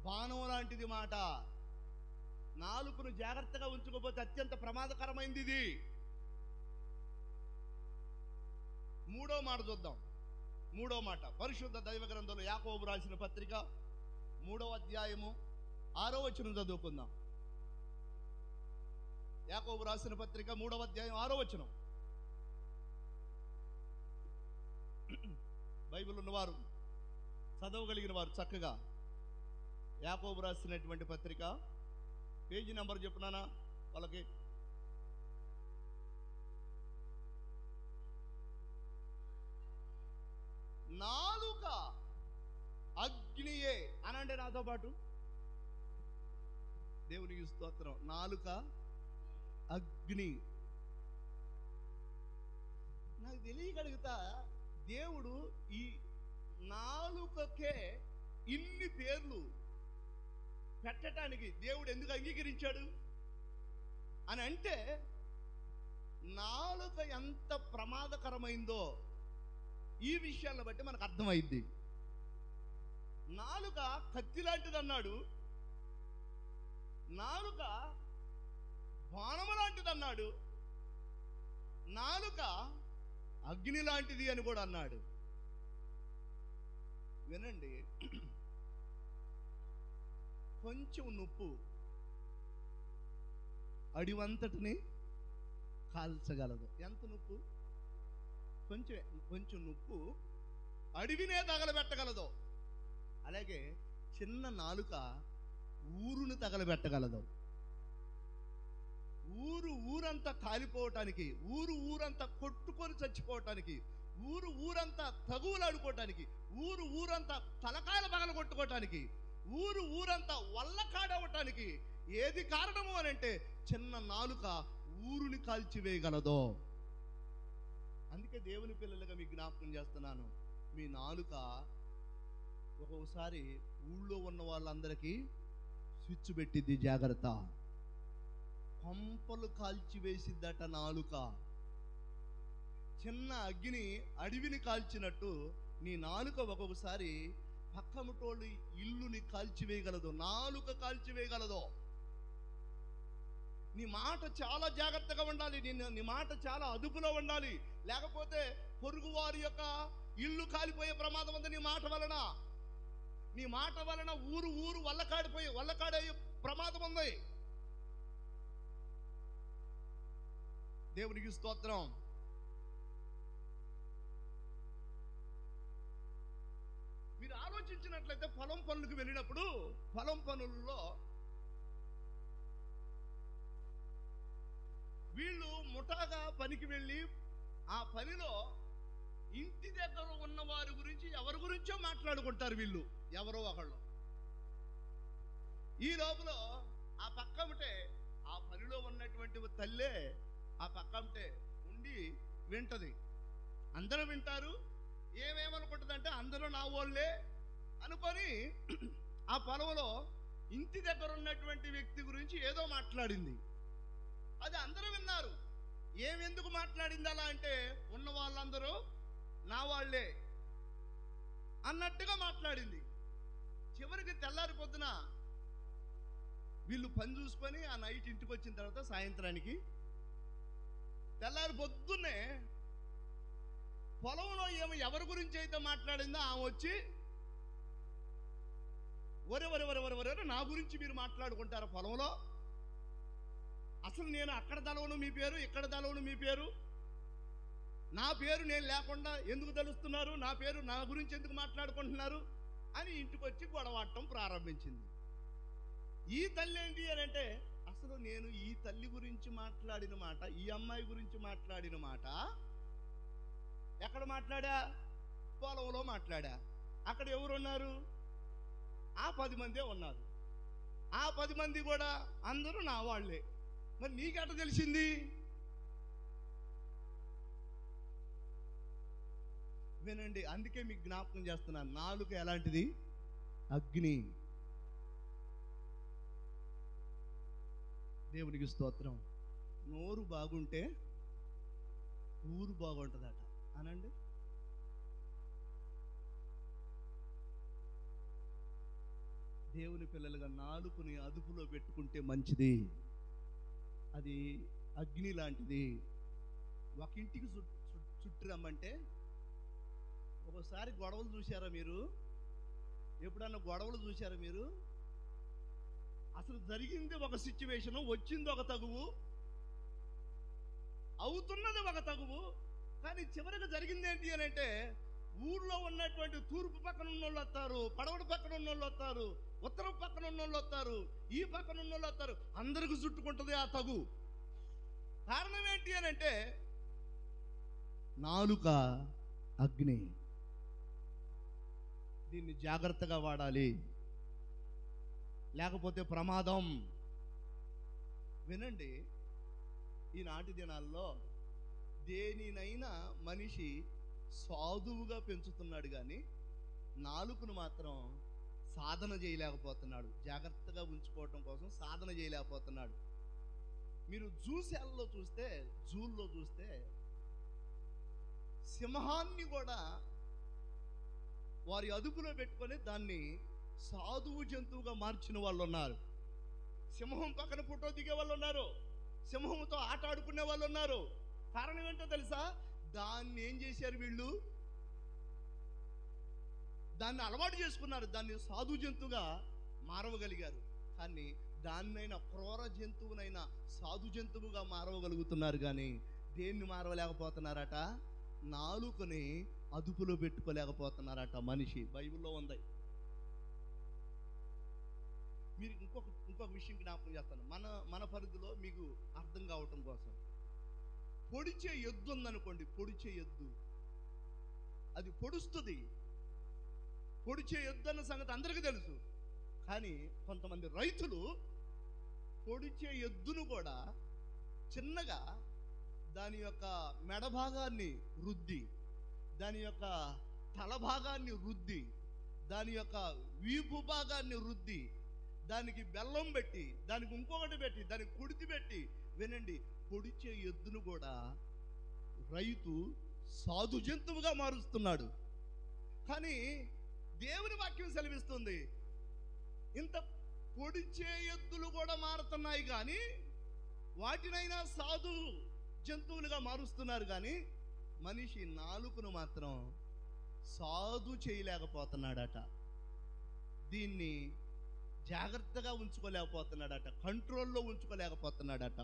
S1: బాణం లాంటిది మాట. నాలుకను జాగ్రత్తగా ఉంచుకోకపోతే అత్యంత ప్రమాదకరమైంది ఇది. మూడో మాట చూద్దాం. మూడో మాట పరిశుద్ధ దైవ గ్రంథంలో యాకోబు రాసిన పత్రిక 3వ అధ్యాయము 6వ వచనం చదువుకుందాం. యాకోబు రాసిన పత్రిక 3వ అధ్యాయం 6వ వచనం. బైబిల్ ఉన్నవారు, చదవగలిగిన వారు చక్కగా యాకోబు రాసినటువంటి పత్రిక పేజీ నెంబర్ చెప్పునానా వాళ్ళకి? నాలుక అగ్నియే అనండి నాతో పాటు. దేవునికి స్తోత్రం. నాలుక అగ్ని. నాకు తెలియగలుగుతా దేవుడు ఈ నాలుకకే ఇన్ని పేర్లు పెట్టడానికి దేవుడు ఎందుకు అంగీకరించాడు అని అంటే, నాలుక ఎంత ప్రమాదకరమైందో ఈ విషయాలను బట్టి మనకు అర్థమైంది. నాలుక కత్తి లాంటిది అన్నాడు, నాలుక బాణము లాంటిది అన్నాడు, నాలుక అగ్ని లాంటిది అని కూడా అన్నాడు. వినండి, కొంచెం నొప్పు అడివంతటిని కాల్చగలదు. ఎంత నొప్పు? కొంచెం నొప్పు అడవినే తగలబెట్టగలదు. అలాగే చిన్న నాలుక ఊరును తగలబెట్టగలదు. ఊరంతా కాలిపోవటానికి, ఊరంతా కొట్టుకొని చచ్చిపోవటానికి, ఊరంతా తగువులాడుకోవటానికి, ఊరంతా తలకాయల పగల కొట్టుకోవటానికి, ఊరంతా వల్లకాడవటానికి ఏది కారణము అని అంటే చిన్న నాలుక ఊరుని కాల్చివేయగలదో. అందుకే దేవుని పిల్లలుగా మీకు జ్ఞాపకం చేస్తున్నాను, మీ నాలుక ఒక్కొక్కసారి ఊళ్ళో ఉన్న వాళ్ళందరికీ స్విచ్ పెట్టిద్ది. జాగ్రత్త. కొంపలు కాల్చివేసిద్దట నాలుక. చిన్న అగ్ని అడవిని కాల్చినట్టు నీ నాలుక ఒక్కొక్కసారి పక్కముటోళ్ళు ఇల్లుని కాల్చివేయగలదు. నాలుక కాల్చివేయగలదు. నీ మాట చాలా జాగ్రత్తగా ఉండాలి. నీ మాట చాలా అదుపులో ఉండాలి. లేకపోతే పొరుగువారి యొక్క ఇల్లు కాలిపోయే ప్రమాదం ఉంది నీ మాట వలన. నీ మాట వలన ఊరు వల్లకాడే ప్రమాదం ఉంది. దేవునికి స్తోత్రం. మీరు ఆలోచించినట్లయితే పొలం పనులకు వెళ్ళినప్పుడు పొలం పనుల్లో వీళ్ళు ముఠాగా పనికి వెళ్ళి ఆ పనిలో ఇంటి దగ్గర ఉన్న వారి గురించి ఎవరి గురించో మాట్లాడుకుంటారు వీళ్ళు, ఎవరో ఒకళ్ళు. ఈ లోపల ఆ పక్కముటే ఆ పనిలో ఉన్నటువంటి తల్లే ఆ పక్కముటే ఉండి వింటది. అందరూ వింటారు. ఏమేమనుకుంటుంది అంటే అందరూ నా వాళ్ళే అనుకొని ఆ పొలంలో ఇంటి దగ్గర ఉన్నటువంటి వ్యక్తి గురించి ఏదో మాట్లాడింది. అది అందరూ విన్నారు. ఎందుకు మాట్లాడింది అలా అంటే, ఉన్న వాళ్ళందరూ నా వాళ్ళే అన్నట్టుగా మాట్లాడింది. చివరికి తెల్లారి పొద్దున వీళ్ళు పని చూసుకొని ఆ నైట్ ఇంటికి వచ్చిన తర్వాత సాయంత్రానికి తెల్లారి పొద్దున్నే పొలంలో ఎవరి గురించి అయితే మాట్లాడిందో ఆమె వచ్చి, ఒరే నా గురించి మీరు మాట్లాడుకుంటారు పొలంలో? అసలు నేను అక్కడ తలవను మీ పేరు, ఇక్కడ తలవను మీ పేరు, నా పేరు నేను లేకుండా ఎందుకు తెలుస్తున్నారు, నా గురించి ఎందుకు మాట్లాడుకుంటున్నారు అని ఇంటికి వచ్చి గొడవటం ప్రారంభించింది. ఈ తల్లి ఏంటి అని అంటే, అసలు నేను ఈ తల్లి గురించి మాట్లాడిన మాట, ఈ అమ్మాయి గురించి మాట్లాడిన మాట ఎక్కడ మాట్లాడా? పొలంలో మాట్లాడా. అక్కడ ఎవరున్నారు? ఆ 10 మందే ఉన్నారు. ఆ 10 మంది కూడా అందరూ నా వాళ్ళే. మరి నీకెట తెలిసింది? వినండి, అందుకే మీకు జ్ఞాపకం చేస్తున్నాను, నాలుక ఎలాంటిది? అగ్ని. దేవునికి స్తోత్రం. నోరు బాగుంటే ఊరు బాగుంటుందట అనండి. దేవుని పిల్లలుగా నాలుకని అదుపులో పెట్టుకుంటే మంచిది. అది అగ్ని లాంటిది. ఒక ఇంటికి చుట్టూ రమ్మంటే, ఒకసారి గొడవలు చూసారా మీరు? ఎప్పుడన్నా గొడవలు చూసారా మీరు? అసలు జరిగింది ఒక సిచ్యువేషను, వచ్చింది ఒక తగువు, అవుతున్నది ఒక తగువు, కానీ చివరికి జరిగింది ఏంటి అని అంటే, ఊర్లో ఉన్నటువంటి తూర్పు పక్కన ఉన్న వాళ్ళు వస్తారు, పడమటి పక్కన ఉన్న వాళ్ళు వస్తారు, ఉత్తరం పక్కన ఉన్న వాళ్ళు వస్తారు, ఈ పక్కన ఉన్న వాళ్ళు వస్తారు, అందరికి చుట్టుకుంటుంది ఆ తగు. కారణం ఏంటి అని అంటే, నాలుక అగ్ని. దీన్ని జాగ్రత్తగా వాడాలి, లేకపోతే ప్రమాదం. వినండి, ఈనాటి దినాల్లో దేనినైనా మనిషి సాధువుగా పెంచుతున్నాడు, కానీ నాలుకను మాత్రం సాధన చేయలేకపోతున్నాడు. జాగ్రత్తగా ఉంచుకోవటం కోసం సాధన చేయలేకపోతున్నాడు. మీరు జూలో చూస్తే సింహాన్ని కూడా వారి అదుపులో పెట్టుకొని దాన్ని సాధువు జంతువుగా మార్చిన వాళ్ళు ఉన్నారు. సింహం పక్కన ఫోటో దిగే వాళ్ళు ఉన్నారు, సింహంతో ఆట ఆడుకునే వాళ్ళు ఉన్నారు. కారణం ఏంటో తెలుసా? దాన్ని ఏం చేశారు వీళ్ళు? దాన్ని అలవాటు చేసుకున్నారు, దాన్ని సాధు జంతువుగా మారవగలిగారు. కానీ దాన్నైనా, క్రూర జంతువునైనా సాధు జంతువుగా మారవగలుగుతున్నారు, కానీ దేన్ని మారవలేకపోతున్నారట? నాలుకని అదుపులో పెట్టుకోలేకపోతున్నారట మనిషి. బైబిల్లో ఉంది. మీరు ఇంకొక విషయం జ్ఞాపకం చేస్తాను, మన పరిధిలో మీకు అర్థం కావటం కోసం. పొడిచే ఎద్దు ఉందనుకోండి, పొడిచే ఎద్దు అది పొడుస్తుంది. పొడిచే ఎద్దు అన్న సంగతి అందరికీ తెలుసు. కానీ కొంతమంది రైతులు పొడిచే ఎద్దును కూడా చిన్నగా దాని యొక్క మెడ భాగాన్ని రుద్ది, దాని యొక్క తల భాగాన్ని రుద్ది, దాని యొక్క వీపు భాగాన్ని రుద్ది, దానికి బెల్లం పెట్టి, దానికి ఇంకొకటి పెట్టి, దానికి కుడితి పెట్టి, వినండి, పొడిచే ఎద్దును కూడా రైతు సాధు జంతువుగా మారుస్తున్నాడు. కానీ దేవుని వాక్యం సెలవిస్తుంది, ఇంత పొడిచే ఎద్దులు కూడా మారుతున్నాయి, కానీ వాటినైనా సాధు జంతువులుగా మారుస్తున్నారు, కానీ మనిషి నాలుకను మాత్రం సాధు చేయలేకపోతున్నాడట. దీన్ని జాగ్రత్తగా ఉంచుకోలేకపోతున్నాడట, కంట్రోల్లో ఉంచుకోలేకపోతున్నాడట.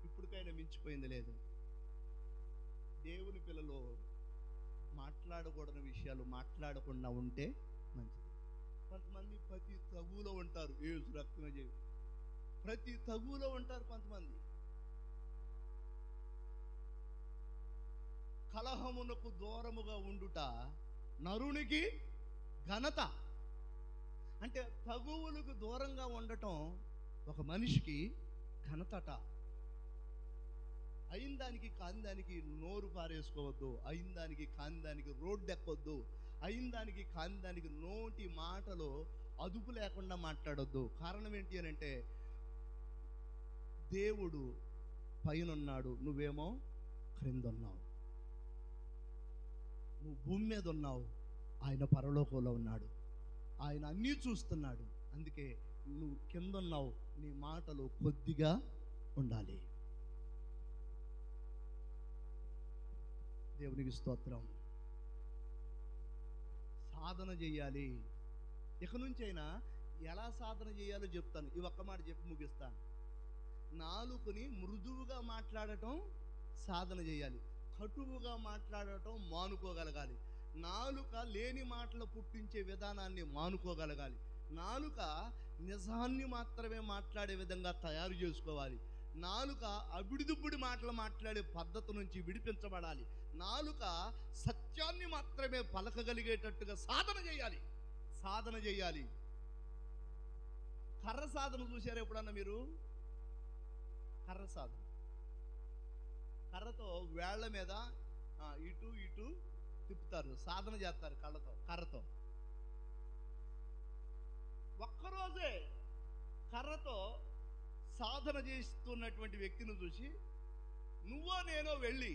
S1: ఇప్పటికైనా మించిపోయింది లేదు. దేవుని పిల్లలు మాట్లాడకూడని విషయాలు మాట్లాడకుండా ఉంటే మంచిది. కొంతమంది ప్రతి తగువులో ఉంటారు, ఏసు రక్తమే చేయి, ప్రతి తగువులో ఉంటారు. కొంతమంది కలహమునకు దూరముగా ఉండుట నరునికి ఘనత. అంటే తగువులకు దూరంగా ఉండటం ఒక మనిషికి ఘనతట. అయిన దానికి కాని దానికి నోరు పారేసుకోవద్దు, అయిన దానికి కాని దానికి రోడ్డు ఎక్కొద్దు, అయిన దానికి కాని దానికి నోటి మాటలో అదుపు లేకుండా మాట్లాడొద్దు. కారణం ఏంటి అని అంటే, దేవుడు పైనున్నాడు, నువ్వేమో క్రింద ఉన్నావు. నువ్వు భూమి మీద ఉన్నావు, ఆయన పరలోకంలో ఉన్నాడు, ఆయన అన్నీ చూస్తున్నాడు. అందుకే నువ్వు కింద ఉన్నావు, నీ మాటలు కొద్దిగా ఉండాలి. దేవునికి స్తోత్రం. సాధన చేయాలి. ఇక నుంచైనా ఎలా సాధన చేయాలో చెప్తాను. ఈ ఒక్క మాట చెప్పి ముగిస్తాను. నాలుకని మృదువుగా మాట్లాడటం సాధన చేయాలి, కటువుగా మాట్లాడటం మానుకోగలగాలి. నాలుక లేని మాటలు పుట్టించే విధానాన్ని మానుకోగలగాలి. నాలుక నిజాన్ని మాత్రమే మాట్లాడే విధంగా తయారు చేసుకోవాలి. నాలుక అబిడిదుబ్బుడి మాటలు మాట్లాడే పద్ధతి నుంచి విడిపించబడాలి. నాలుక సత్యాన్ని మాత్రమే పలకగలిగేటట్టుగా సాధన చేయాలి. కర్ర సాధన చూశారు ఎప్పుడన్నా మీరు? కర్ర సాధన, కర్రతో వేళ్ల మీద ఇటు ఇటు తిప్పుతారు, సాధన చేస్తారు కర్రతో. ఒక్కరోజే కర్రతో సాధన చేస్తున్నటువంటి వ్యక్తిని చూసి నువ్వో నేనో వెళ్ళి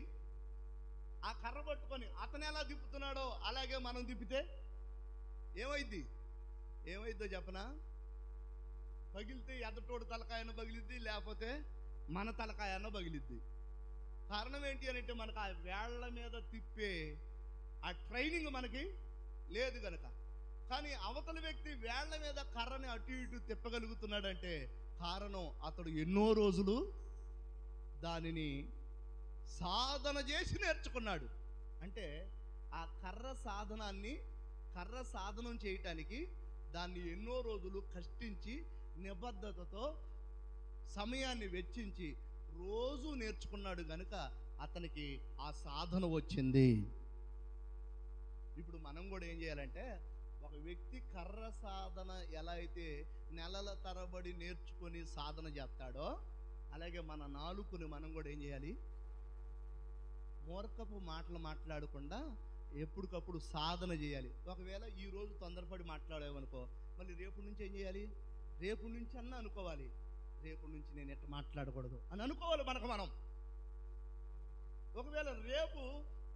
S1: ఆ కర్ర పట్టుకొని అతను ఎలా తిప్పుతున్నాడో అలాగే మనం తిప్పితే ఏమైద్దో చెప్పనా? పగిలితే ఎదటోడు తలకాయన పగిలిద్ది, లేకపోతే మన తలకాయన పగిలిద్ది. కారణం ఏంటి అని అంటే మనకు ఆ వేళ్ల మీద తిప్పే ఆ ట్రైనింగ్ మనకి లేదు కనుక. కానీ అవతల వ్యక్తి వేళ్ల మీద కర్రని అటు ఇటు తిప్పగలుగుతున్నాడంటే కారణం అతడు ఎన్నో రోజులు దానిని సాధన చేసి నేర్చుకున్నాడు. అంటే ఆ కర్ర సాధనం చేయటానికి దాన్ని ఎన్నో రోజులు కష్టించి నిబద్ధతతో సమయాన్ని వెచ్చించి రోజు నేర్చుకున్నాడు గనుక అతనికి ఆ సాధన వచ్చింది. ఇప్పుడు మనం కూడా ఏం చేయాలంటే, ఒక వ్యక్తి కర్ర సాధన ఎలా అయితే నెలల తరబడి నేర్చుకొని సాధన చేస్తాడో అలాగే మన నాలుకని మనం కూడా ఏం చేయాలి? మూర్ఖపు మాటలు మాట్లాడకుండా ఎప్పటికప్పుడు సాధన చేయాలి. ఒకవేళ ఈరోజు తొందరపడి మాట్లాడామనుకో, మళ్ళీ రేపు నుంచి ఏం చేయాలి? రేపు నుంచి అన్నా అనుకోవాలి, రేపు నుంచి నేను ఎట్లా మాట్లాడకూడదు అని అనుకోవాలి మనకు మనం. ఒకవేళ రేపు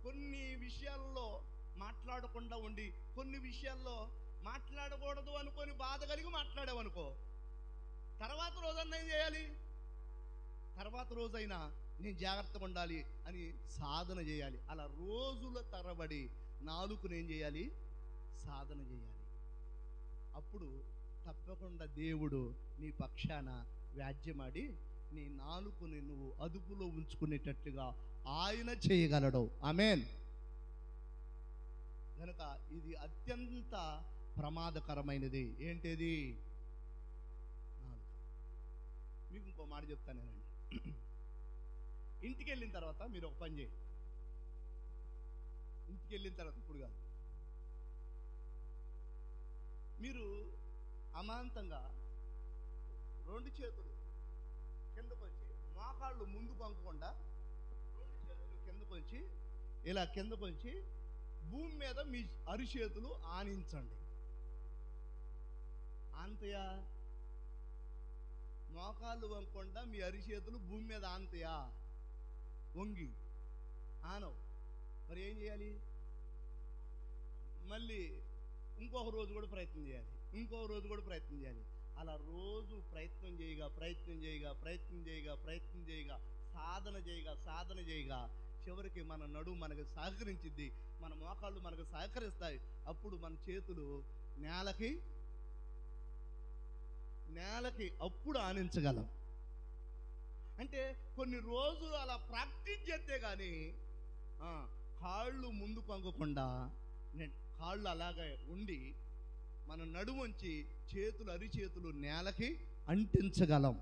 S1: కొన్ని విషయాల్లో మాట్లాడకుండా ఉండి కొన్ని విషయాల్లో మాట్లాడకూడదు అనుకొని బాధ కలిగి మాట్లాడామనుకో, తర్వాత రోజన్నా ఏం చేయాలి? తర్వాత రోజైనా నేను జాగ్రత్తగా ఉండాలి అని సాధన చేయాలి. అలా రోజుల తరబడి నాలుకను ఏం చేయాలి? సాధన చేయాలి. అప్పుడు తప్పకుండా దేవుడు నీ పక్షాన వ్యాజ్యమాడి నీ నాలుకని నువ్వు అదుపులో ఉంచుకునేటట్లుగా ఆయన చేయగలడు. ఆమేన్. కనుక ఇది అత్యంత ప్రమాదకరమైనది. ఏంటిది? నాలుక. మీకు ఇంకో మాట చెప్తానేనండి. ఇంటికి వెళ్ళిన తర్వాత మీరు ఒక పని చేయండి. ఇంటికి వెళ్ళిన తర్వాత, ఇప్పుడు కాదు, మీరు అమాంతంగా రెండు చేతులు కిందకు వచ్చి మోకాళ్ళు ముందు పంపకుండా రెండు చేతులు కిందకు వచ్చి ఇలా కిందకు వచ్చి భూమి మీద మీ అరిచేతులు ఆనించండి. ఆంతయా? మోకాళ్ళు వంగకుండా మీ అరిచేతులు భూమి మీద ఆంతయా? వంగి ఆనవు. మరి ఏం చేయాలి? మళ్ళీ ఇంకొక రోజు కూడా ప్రయత్నం చేయాలి, ఇంకొక రోజు కూడా ప్రయత్నం చేయాలి. అలా రోజు ప్రయత్నం చేయగా సాధన చేయగా చివరికి మన నడుము మనకు సహకరించిద్ది, మన మోకాళ్ళు మనకు సహకరిస్తాయి. అప్పుడు మన చేతులు నేలకి అప్పుడు ఆనించగలం. అంటే కొన్ని రోజులు అలా ప్రాక్టీస్ చేస్తే కానీ కాళ్ళు ముందు పంగకుండా కాళ్ళు అలాగే ఉండి మన నడుముంచి అరిచేతులు నేలకి అంటించగలం.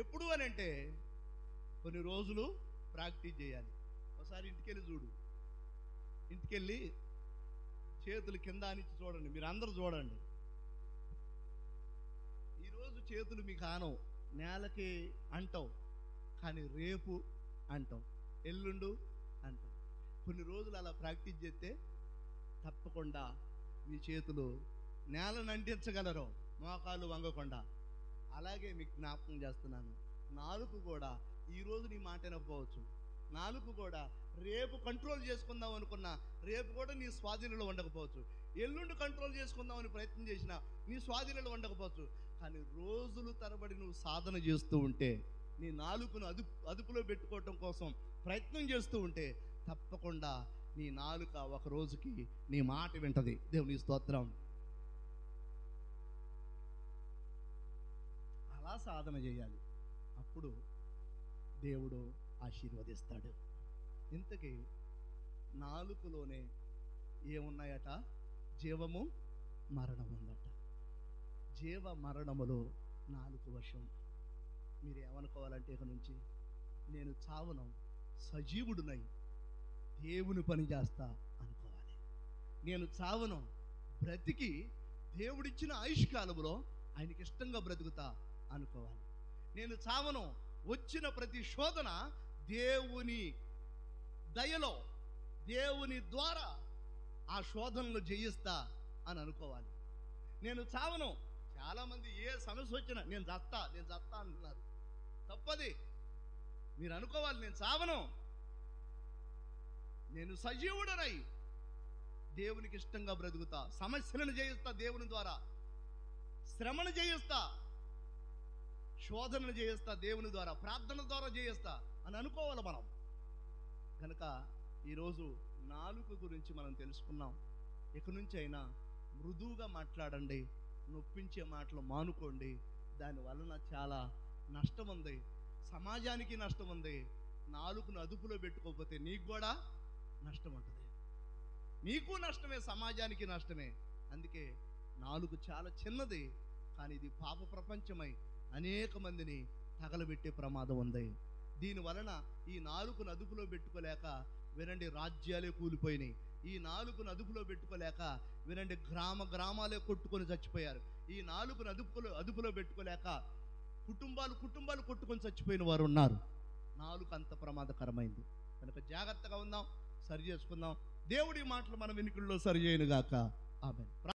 S1: ఎప్పుడు అని అంటే కొన్ని రోజులు ప్రాక్టీస్ చేయాలి. ఒకసారి ఇంటికెళ్ళి చూడు, ఇంటికెళ్ళి చేతులు కింద ఆనించి చూడండి, మీరు అందరూ చూడండి. ఈరోజు చేతులు మీకు ఆనవు, నేలకి అంటావు, కానీ రేపు అంటావు, ఎల్లుండు అంటావు. కొన్ని రోజులు అలా ప్రాక్టీస్ చేస్తే తప్పకుండా మీ చేతులు నేలను అంటించగలరు, మోకాళ్ళు వంగకుండా. అలాగే మీకు జ్ఞాపకం చేస్తున్నాను, నాలుక కూడా ఈరోజు నీ మాట వినకపోవచ్చు, నాలుక కూడా రేపు కంట్రోల్ చేసుకుందాం అనుకున్నా రేపు కూడా నీ స్వాధీనంలో ఉండకపోవచ్చు, ఎల్లుండి కంట్రోల్ చేసుకుందామని ప్రయత్నం చేసినా నీ స్వాధీనంలో ఉండకపోవచ్చు. కానీ రోజులు తరబడి నువ్వు సాధన చేస్తూ ఉంటే, నీ నాలుకను అదుపులో పెట్టుకోవటం కోసం ప్రయత్నం చేస్తూ ఉంటే తప్పకుండా నీ నాలుక ఒక రోజుకి నీ మాట వింటది. దేవుని స్తోత్రం. అలా సాధన చేయాలి, అప్పుడు దేవుడు ఆశీర్వదిస్తాడు. ఇంతకీ నాలుకలోనే ఏమున్నాయట? జీవము మరణం ఉందట. జీవ మరణములో నాలుక వశం. మీరు ఏమనుకోవాలంటే, ఇక నుంచి నేను చావను, సజీవుడునై దేవుని పని చేస్తా అనుకోవాలి. నేను చావను, బ్రతికి దేవుడిచ్చిన ఆయుష్కాలంలో ఆయనకి ఇష్టంగా బ్రతుకుతా అనుకోవాలి. నేను చావను, వచ్చిన ప్రతి శోధన దేవుని దయలో దేవుని ద్వారా ఆ శోధనలు జయిస్తా అని అనుకోవాలి. నేను చావను. చాలామంది ఏ సమస్య వచ్చినా నేను చస్తా అంటున్నారు. తప్పది. మీరు అనుకోవాలి, నేను చావను, నేను సజీవుడనై దేవునికి ఇష్టంగా బ్రతుకుతా, సమస్యలను జయిస్తా, దేవుని ద్వారా శ్రమను జయిస్తా, శోధనను జయిస్తా, దేవుని ద్వారా ప్రార్థన ద్వారా జయిస్తా అని అనుకోవాలి మనం. కనుక ఈరోజు నాలుక గురించి మనం తెలుసుకున్నాం. ఇక నుంచి అయినా మృదువుగా మాట్లాడండి, నొప్పించే మాటలు మానుకోండి. దానివలన చాలా నష్టం ఉంది, సమాజానికి నష్టం ఉంది. నాలుకను అదుపులో పెట్టుకోకపోతే నీకు కూడా నష్టం ఉంటుంది. నీకు నష్టమే, సమాజానికి నష్టమే. అందుకే నాలుక చాలా చిన్నది, కానీ ఇది పాప ప్రపంచమై అనేక మందిని తగలబెట్టే ప్రమాదం ఉంది. దీనివలన ఈ నాలుకను అదుపులో పెట్టుకోలేక వినండి రాజ్యాలే కూలిపోయినాయి. ఈ నాలుకను అదుపులో పెట్టుకోలేక వినండి గ్రామాలే కొట్టుకొని చచ్చిపోయారు. ఈ నాలుకను అదుపులో పెట్టుకోలేక కుటుంబాలు కొట్టుకొని చచ్చిపోయిన వారు ఉన్నారు. నాలుక అంత ప్రమాదకరమైంది. కనుక జాగ్రత్తగా ఉందాం, సరి చేసుకుందాం. దేవుడి మాటలు మన వినికిడిలో సరి చేయనుగాక. ఆమేన్.